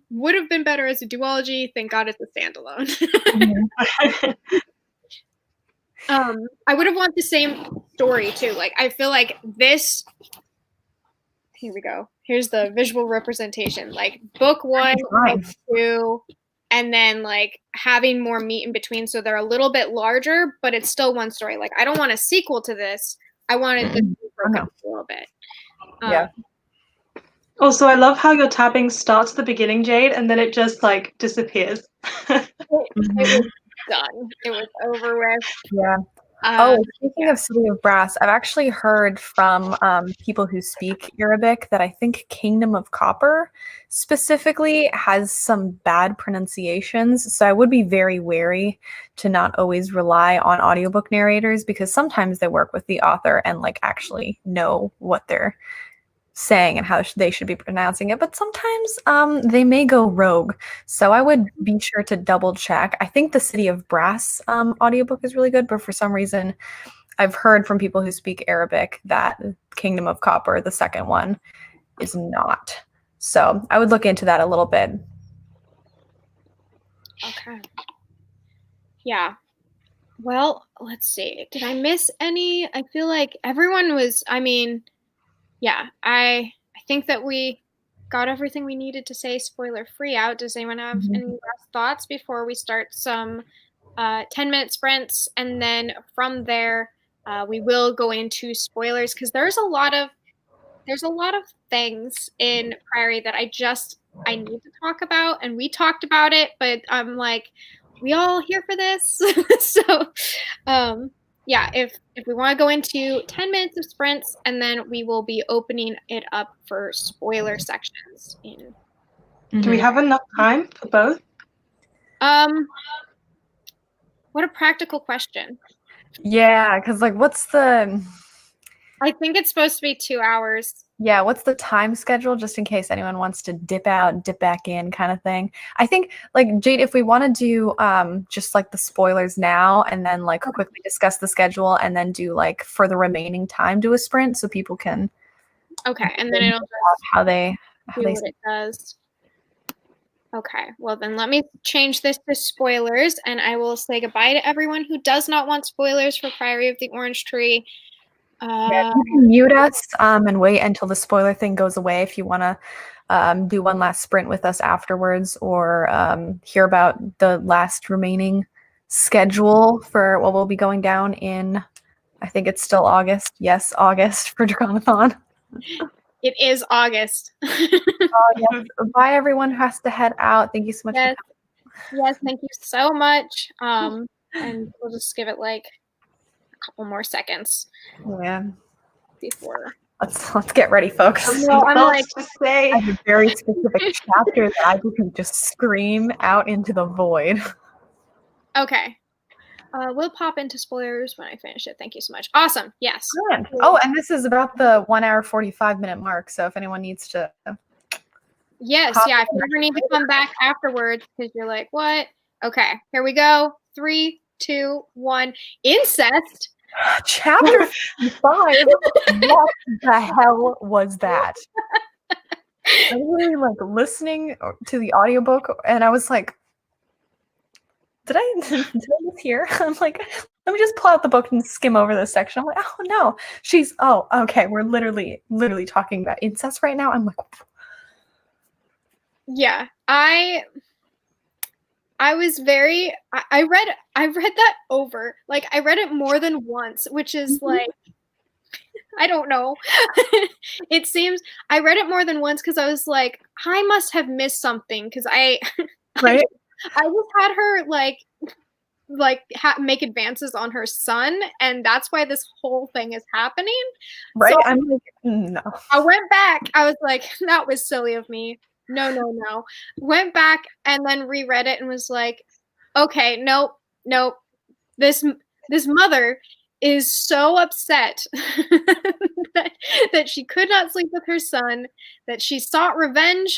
Would have been better as a duology. Thank God it's a standalone. I would have wanted the same story too. Like I feel like this. Here we go. Here's the visual representation. Like book 1, book 2, and then like having more meat in between, so they're a little bit larger, but it's still one story. Like I don't want a sequel to this. I wanted this to be broken up a little bit. Also, I love how your tabbing starts at the beginning, Jade, and then it just like disappears. It was done. It was over with. Yeah. Speaking of City of Brass, I've actually heard from people who speak Arabic that I think Kingdom of Copper specifically has some bad pronunciations. So I would be very wary to not always rely on audiobook narrators because sometimes they work with the author and like actually know what they're saying and how they should be pronouncing it, but sometimes they may go rogue. So I would be sure to double check. I think the City of Brass audiobook is really good, but for some reason I've heard from people who speak Arabic that Kingdom of Copper, the second one, is not. So I would look into that a little bit. Okay. Yeah. Well, let's see. Did I miss any? I feel like everyone was, yeah, I think that we got everything we needed to say spoiler free out. Does anyone have any last thoughts before we start some 10-minute sprints? And then from there, we will go into spoilers because there's a lot of things in Priory that I need to talk about, and we talked about it, but I'm like, we all here for this? So yeah, if we want to go into 10 minutes of sprints, and then we will be opening it up for spoiler sections. Do we have enough time for both? What a practical question. Yeah, because like what's the... I think it's supposed to be 2 hours. Yeah, what's the time schedule, just in case anyone wants to dip out and dip back in kind of thing? I think, like, Jade, if we want to do just, like, the spoilers now and then, like, quickly discuss the schedule and then do, like, for the remaining time, do a sprint so people can... Okay, and then it'll how they what it does. Okay, well, then let me change this to spoilers, and I will say goodbye to everyone who does not want spoilers for Priory of the Orange Tree. Yeah, you can mute us and wait until the spoiler thing goes away if you want to do one last sprint with us afterwards, or hear about the last remaining schedule for what will be going down in, I think it's still August. Yes, August for DraconAthon. It is August. Yes. Bye, everyone who has to head out. Thank you so much. Yes, yes, thank you so much. And we'll just give it like couple more seconds. Yeah. Before. Let's get ready, folks. No, I'm like to say. I have a very specific chapter that I can just scream out into the void. Okay. We'll pop into spoilers when I finish it. Thank you so much. Awesome. Yes. Brilliant. Oh, and this is about the 1 hour 45-minute mark. So if anyone needs to. Yes. Yeah. If you ever need to come back afterwards because you're like, what? Okay. Here we go. 3, 2, 1. Incest. Chapter 5. What the hell was that? I was really like listening to the audiobook and I was like, did I miss here? I'm like, let me just pull out the book and skim over this section. I'm like, oh no. Okay, we're literally talking about incest right now. I'm like, yeah, I was very, I read that over. Like, I read it more than once, which is like, I don't know. It seems, I read it more than once because I was like, I must have missed something because right? I just had her make advances on her son, and that's why this whole thing is happening. Right? So I'm like, no. I went back. I was like, that was silly of me. No. Went back and then reread it and was like, okay, nope. This mother is so upset that she could not sleep with her son, that she sought revenge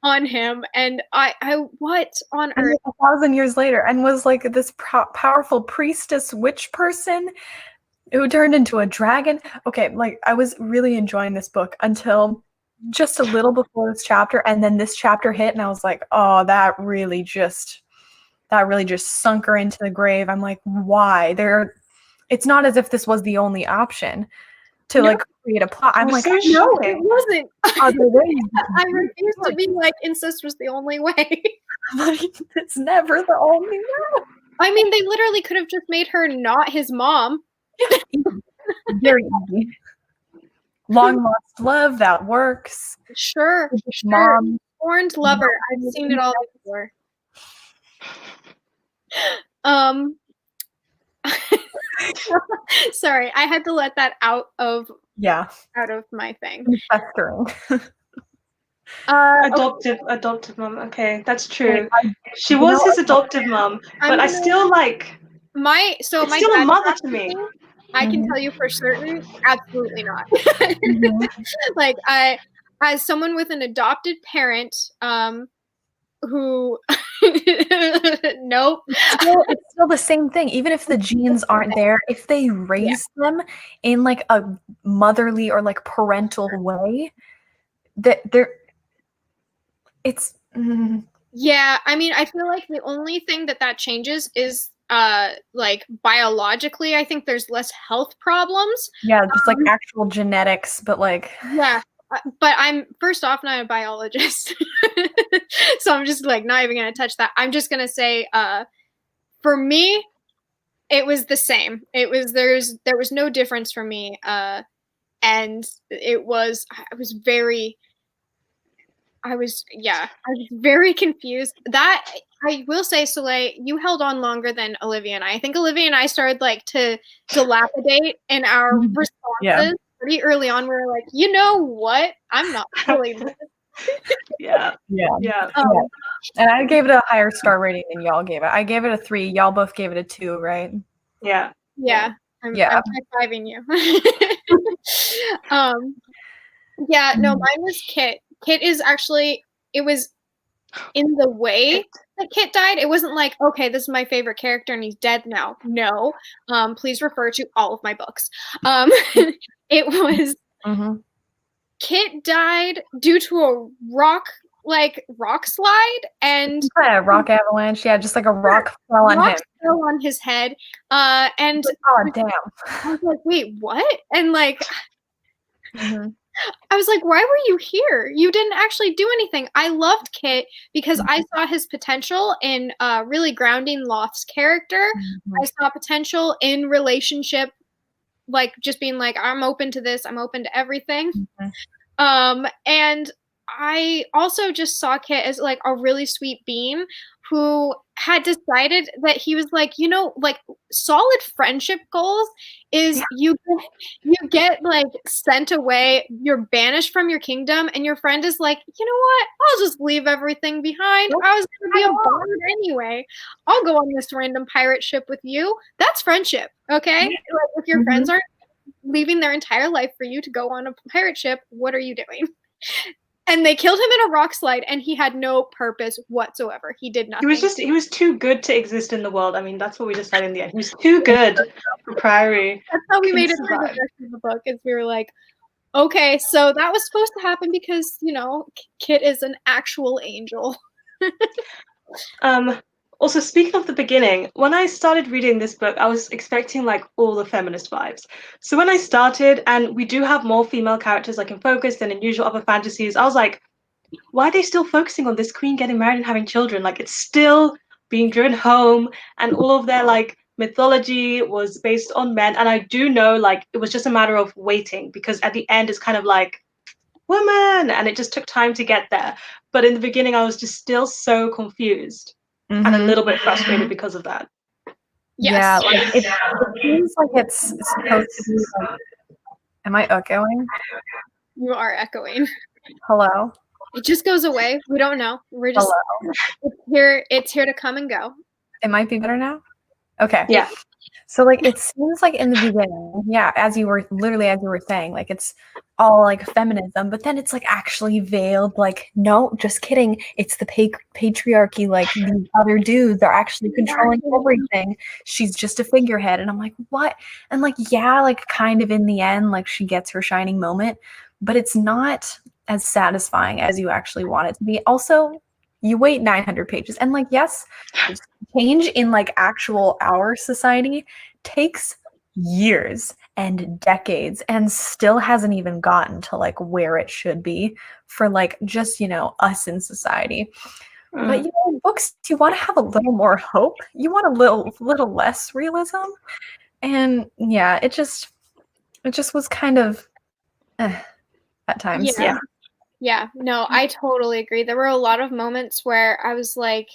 on him, and I what on earth? 1,000 years later, and was like this powerful priestess witch person who turned into a dragon. Okay, like I was really enjoying this book until just a little before this chapter, and then this chapter hit and I was like, oh, that really just sunk her into the grave. I'm like, why? It's not as if this was the only option to like create a plot. I'm like, no, it wasn't. I refuse to be like incest was the only way. It's never the only way. I mean, they literally could have just made her not his mom. Very easy. Long lost love, that works. Sure. Mom. Scorned lover. I've seen it all before. Sorry, I had to let that out of my thing. Festering. Adoptive mom. Okay, that's true. She was his adoptive mom, but I still like. My still a mother to me. I can tell you for certain, absolutely not. Like as someone with an adopted parent, who nope. It's still the same thing. Even if the genes aren't there, if they raise them in like a motherly or like parental way, that it's Yeah, I mean, I feel like the only thing that changes is like biologically, I think there's less health problems. just like actual genetics, but like Yeah. But I'm first off not a biologist. So I'm just like not even gonna touch that. I'm just gonna say for me, it was the same. There was no difference for me. And I was very confused. That I will say, Soleil, you held on longer than Olivia and I. I think Olivia and I started like to dilapidate in our responses pretty early on. We were like, you know what? I'm not feeling this. Yeah. And I gave it a higher star rating than y'all gave it. I gave it a 3. Y'all both gave it a 2, right? Yeah. I'm high-fiving you. Yeah, no, mine was Kit. Kit is actually, it was in the way that Kit died. It wasn't like, okay, this is my favorite character and he's dead now. No. Please refer to all of my books. It was Kit died due to a rock slide and rock avalanche. Yeah, just like a rock fell on him. Fell on his head. And oh damn. I was like, wait, what? And like I was like, why were you here? You didn't actually do anything. I loved Kit because I saw his potential in really grounding Loth's character. I saw potential in relationship, like just being like, I'm open to this. I'm open to everything. And I also just saw Kit as like a really sweet being who had decided that he was like, you know, like solid friendship goals is you get like sent away, you're banished from your kingdom, and your friend is like, you know what? I'll just leave everything behind. I was gonna be a bard anyway. I'll go on this random pirate ship with you. That's friendship, okay? Like if your friends aren't leaving their entire life for you to go on a pirate ship, what are you doing? And they killed him in a rock slide, and he had no purpose whatsoever. He did nothing. He was too good to exist in the world. I mean, that's what we decided in the end. He was too good for Priory. That's how we made it through the rest of the book, is we were like, okay, so that was supposed to happen because, you know, Kit is an actual angel. Also, speaking of the beginning, when I started reading this book, I was expecting like all the feminist vibes. So when I started, and we do have more female characters like in Focus than in usual other fantasies, I was like, why are they still focusing on this queen getting married and having children? Like it's still being driven home, and all of their like mythology was based on men. And I do know like it was just a matter of waiting, because at the end it's kind of like woman, and it just took time to get there. But in the beginning I was just still so confused. And a little bit frustrated because of that. Yes. Yeah, like it seems like it's supposed to be like, am I echoing? You are echoing. Hello? It just goes away. We don't know. We're just it's here to come and go. It might be better now? Okay. Yeah. So like it seems like in the beginning, as you were saying, like it's all like feminism, but then it's like actually veiled, like, no, just kidding. It's the patriarchy, like these other dudes are actually controlling everything. She's just a figurehead. And I'm like, what? And like, like kind of in the end, like she gets her shining moment, but it's not as satisfying as you actually want it to be. Also, you wait 900 pages, and like, yes, change in like actual our society takes years and decades and still hasn't even gotten to like where it should be for like just, you know, us in society. But you know, in books, you want to have a little more hope. You want a little less realism. And it just was kind of at times. Yeah, no, I totally agree. There were a lot of moments where I was like,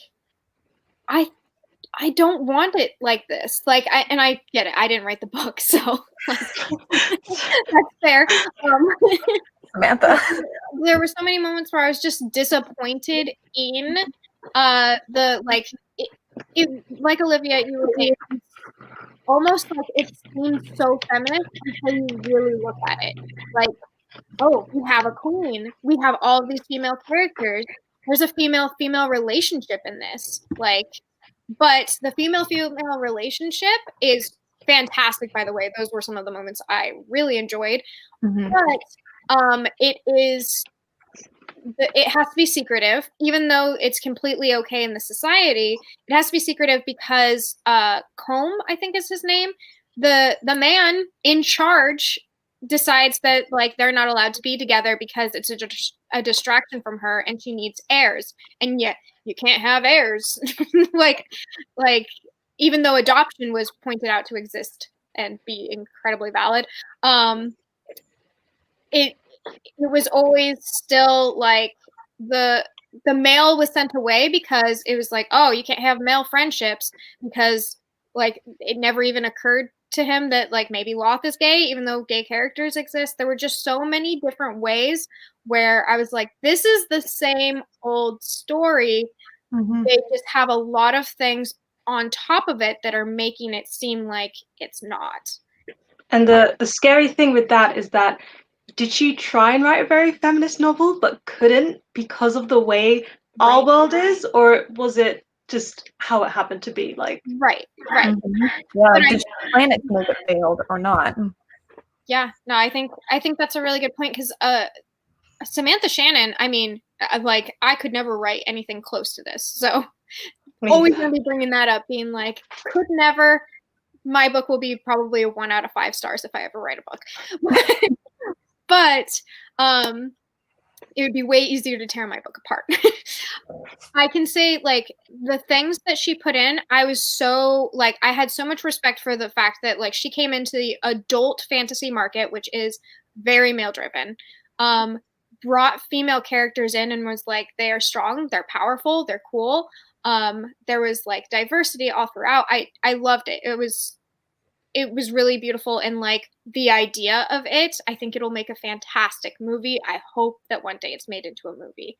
I don't want it like this. Like, I get it. I didn't write the book, so like, that's fair. Samantha. There were so many moments where I was just disappointed in the like, like Olivia, you were saying, almost like it seems so feminist until you really look at it. Like, oh, we have a queen. We have all of these female characters. There's a female-female relationship in this. Like, but the female-female relationship is fantastic, by the way. Those were some of the moments I really enjoyed. Mhm. But it has to be secretive, even though it's completely okay in the society. It has to be secretive because Combe, I think is his name, the man in charge decides that like they're not allowed to be together because it's a distraction from her and she needs heirs, and yet you can't have heirs. like even though adoption was pointed out to exist and be incredibly valid, it was always still like the male was sent away because it was like, oh, you can't have male friendships, because like it never even occurred to him that like maybe Loth is gay, even though gay characters exist. There were just so many different ways where I was like, this is the same old story. Mhm. They just have a lot of things on top of it that are making it seem like it's not. And the scary thing with that is that, did she try and write a very feminist novel but couldn't because of the way our world is, or was it just how it happened to be? Like, right. Mhm. Yeah, But did she plan it to make it failed or not? Yeah, no, I think that's a really good point, because Samantha Shannon, I mean, like I could never write anything close to this, so always gonna be bringing that up, being like, could never. My book will be probably a 1 out of 5 stars if I ever write a book, but it would be way easier to tear my book apart. I can say, like, the things that she put in, I was so, like, I had so much respect for the fact that, like, she came into the adult fantasy market, which is very male-driven, brought female characters in and was like, they are strong, they're powerful, they're cool. There was, like, diversity all throughout. I loved it. It was really beautiful, and like the idea of it, I think it'll make a fantastic movie. I hope that one day it's made into a movie.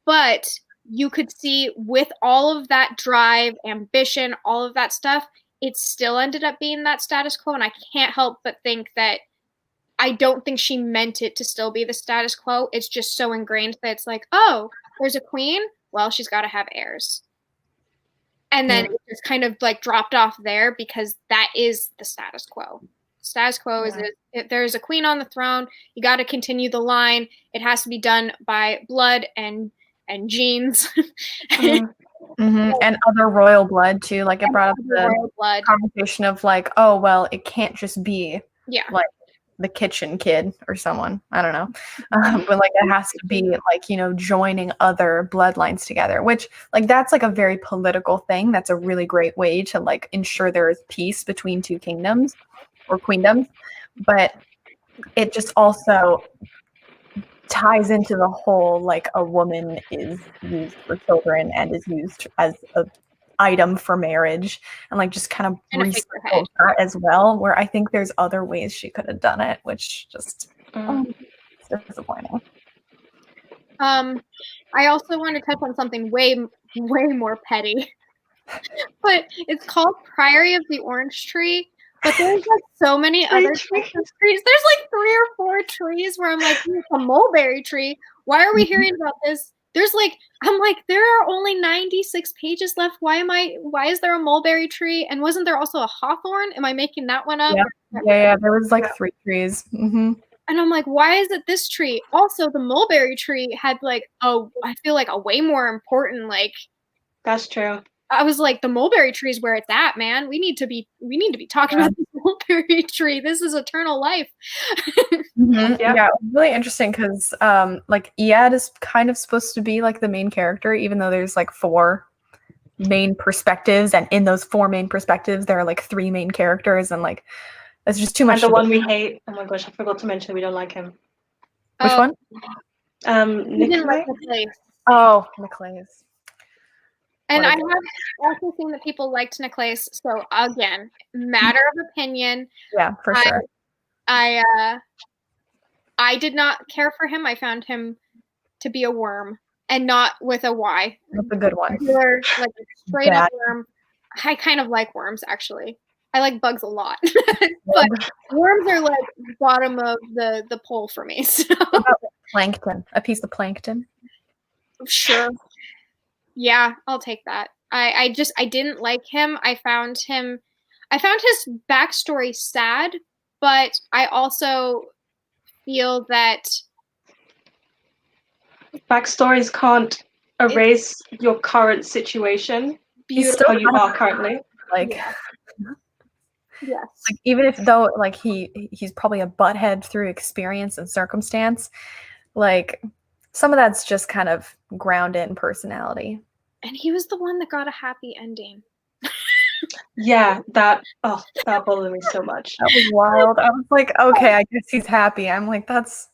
But you could see with all of that drive, ambition, all of that stuff, it still ended up being that status quo, and I can't help but think that I don't think she meant it to still be the status quo. It's just so ingrained that it's like, oh, there's a queen, well, she's got to have heirs. And then it just kind of like dropped off there because that is the status quo. Status quo is if there's a queen on the throne, you got to continue the line. It has to be done by blood and genes. And other royal blood too. Like it brought up the conversation of like, oh well, it can't just be like the kitchen kid or someone. I don't know, but like it has to be like, you know, joining other bloodlines together. Which like that's like a very political thing. That's a really great way to like ensure there is peace between two kingdoms or queendoms. But it just also ties into the whole like a woman is used for children and is used as a item for marriage, and like just kind of recycles that as well, where I think there's other ways she could have done it, which just it's disappointing. I also want to touch on something way more petty, but it's called Priory of the Orange Tree. But there's like so many other types of trees. There's like 3 or 4 trees where I'm like, it's a mulberry tree. Why are we hearing about this? There's like, I'm like, there are only 96 pages left. Why is there a mulberry tree? And wasn't there also a hawthorn? Am I making that one up? Yeah, there was like 3 trees. And I'm like, why is it this tree? Also, the mulberry tree had like, I feel like a way more important, like. That's true. I was like, the mulberry tree is where it's at, man. We need to be talking about the mulberry tree. This is eternal life. Yeah, it was really interesting because like Ead is kind of supposed to be like the main character, even though there's like 4 main perspectives, and in those 4 main perspectives there are like 3 main characters, and like it's just too much. And the one we hate, oh my gosh, I forgot to mention we don't like him. Which one? Nicolai? Oh, Nicolai's. And I have also seen that people liked Nicolai, so again, matter of opinion. Yeah, for sure. I did not care for him. I found him to be a worm, and not with a Y. That's a good one. Like a straight up worm. I kind of like worms, actually. I like bugs a lot, but worms are like bottom of the pole for me. So. What about plankton? A piece of plankton? Sure. Yeah, I'll take that. I didn't like him. I found his backstory sad, but I also feel that Backstories can't erase your current situation. He's still how you are currently. Like, yeah. Yes. like even if though like he's probably a butthead through experience and circumstance, like some of that's just kind of grounded in personality. And he was the one that got a happy ending. Yeah, that bothered me so much. That was wild. I was like, okay, I guess he's happy. I'm like, that's,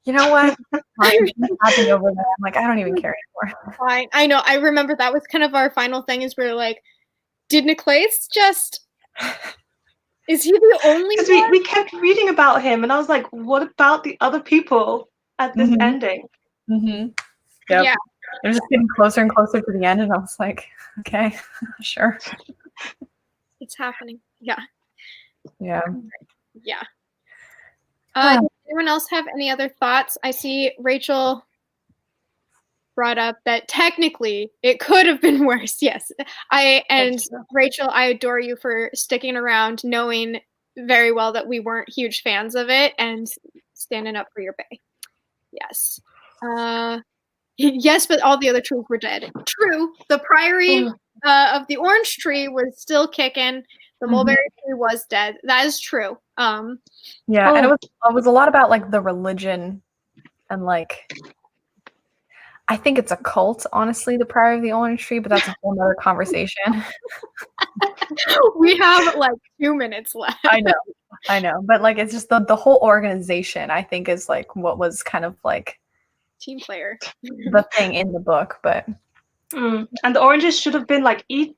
you know what? I'm happy over there. I'm like, I don't even care anymore. Fine. I know. I remember that was kind of our final thing. Is we were like, did Niklaus just? Is he the only one? Because we kept reading about him, and I was like, what about the other people at this ending? Mm-hmm. Yep. Yeah. It was just getting closer and closer to the end, and I was like, okay, sure. It's happening. Yeah. Yeah. Yeah. Does anyone else have any other thoughts? I see Rachel brought up that technically it could have been worse. Yes. Rachel, I adore you for sticking around, knowing very well that we weren't huge fans of it and standing up for your bae. Yes. Yes, but all the other trees were dead. True. The priory of the orange tree was still kicking. The mulberry tree was dead. That is true. Yeah, and it was a lot about like the religion and like I think it's a cult, honestly, the priory of the orange tree, but that's a whole nother conversation. We have like 2 minutes left. I know. But like it's just the whole organization, I think, is like what was kind of like team player. The thing in the book, but and the oranges should have been like Ead.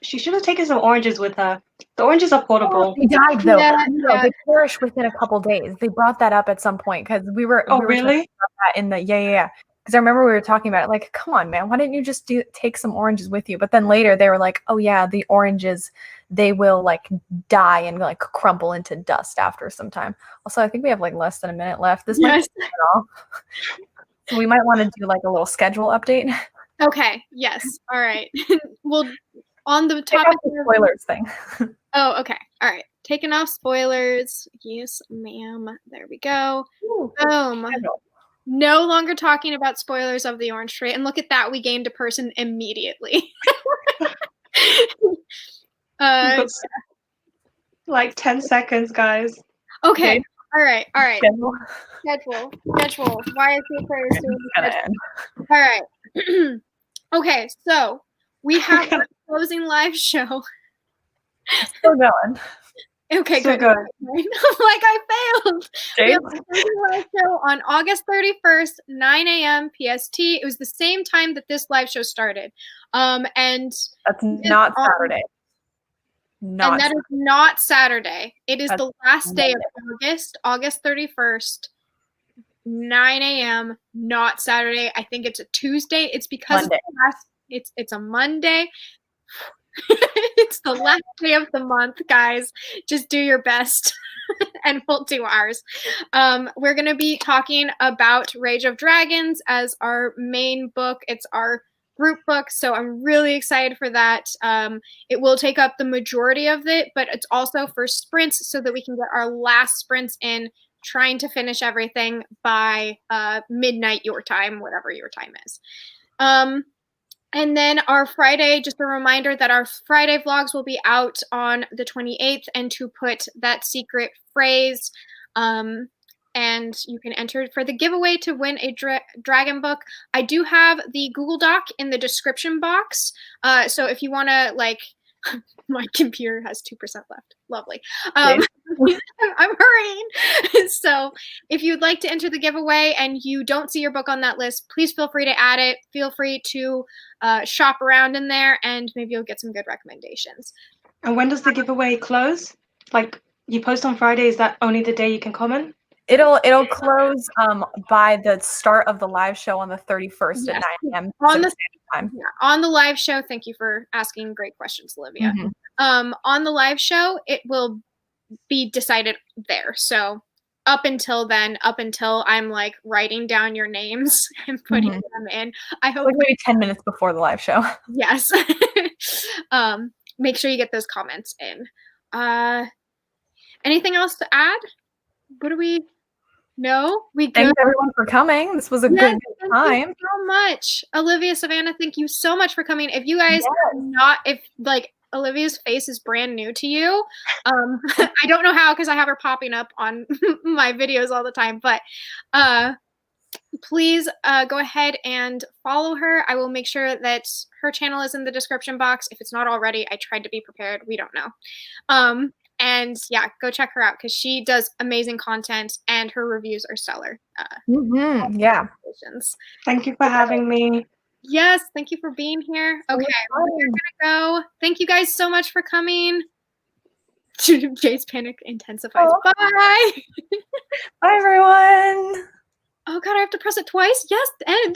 She should have taken some oranges with her. The oranges are portable. They died though. Yeah. They perished within a couple days. They brought that up at some point because we were. Oh, we were really? About that in the yeah. Because I remember we were talking about it. Like, come on, man, why didn't you just take some oranges with you? But then later they were like, oh yeah, the oranges, they will like die and like crumble into dust after some time. Also, I think we have like less than a minute left. This might be all. So we might want to do like a little schedule update. Okay. Yes. All right. Well, on the topic of spoilers thing. Oh, okay. All right. Taking off spoilers. Yes, ma'am. There we go. Boom. No longer talking about spoilers of the orange tree. And look at that. We gained a person immediately. Like 10 seconds, guys. Okay. All right. Schedule. Why is the Aquarius doing schedule? All right. Okay, so we have our closing live show. Still going. Okay, so good. Like I failed. We have a closing live show on August 31st, 9 a.m. PST. It was the same time that this live show started. And that's not Saturday. And that is not Saturday. It is the last day of August 31st, 9 a.m., not Saturday. I think it's a Tuesday. It's because it's a Monday. It's the last day of the month, guys. Just do your best and we'll do ours. We're going to be talking about Rage of Dragons as our main book. It's our group book, so I'm really excited for that. It will take up the majority of it, but it's also for sprints so that we can get our last sprints in, trying to finish everything by midnight your time, whatever your time is. And then our Friday, just a reminder that our Friday vlogs will be out on the 28th, and to put that secret phrase, and you can enter for the giveaway to win a dragon book. I do have the Google Doc in the description box. So if you want to, like, my computer has 2% left. Lovely. I'm hurrying. So if you'd like to enter the giveaway and you don't see your book on that list, please feel free to add it. Feel free to shop around in there, and maybe you'll get some good recommendations. And when does the giveaway close? Like, you post on Friday, is that only the day you can comment? It'll close by the start of the live show on the 31st at 9 a.m. On the time. Yeah, on the live show. Thank you for asking great questions, Olivia. On the live show, it will be decided there. So up until then, up until I'm like writing down your names and putting them in, I hope like maybe 10 minutes before the live show. Yes. Make sure you get those comments in. Anything else to add? What do we know? We good? Thanks everyone for coming. This was a good time. Thank you so much. Olivia, Savannah, thank you so much for coming. If you guys if like Olivia's face is brand new to you, I don't know how because I have her popping up on my videos all the time, but please go ahead and follow her. I will make sure that her channel is in the description box. If it's not already, I tried to be prepared. We don't know. And yeah, go check her out because she does amazing content and her reviews are stellar. Yeah. Thank you for having me. Yes, thank you for being here. Okay, we're gonna go. Thank you guys so much for coming. Jay's panic intensifies. Oh. Bye. Bye, everyone. Oh God, I have to press it twice? Yes, end.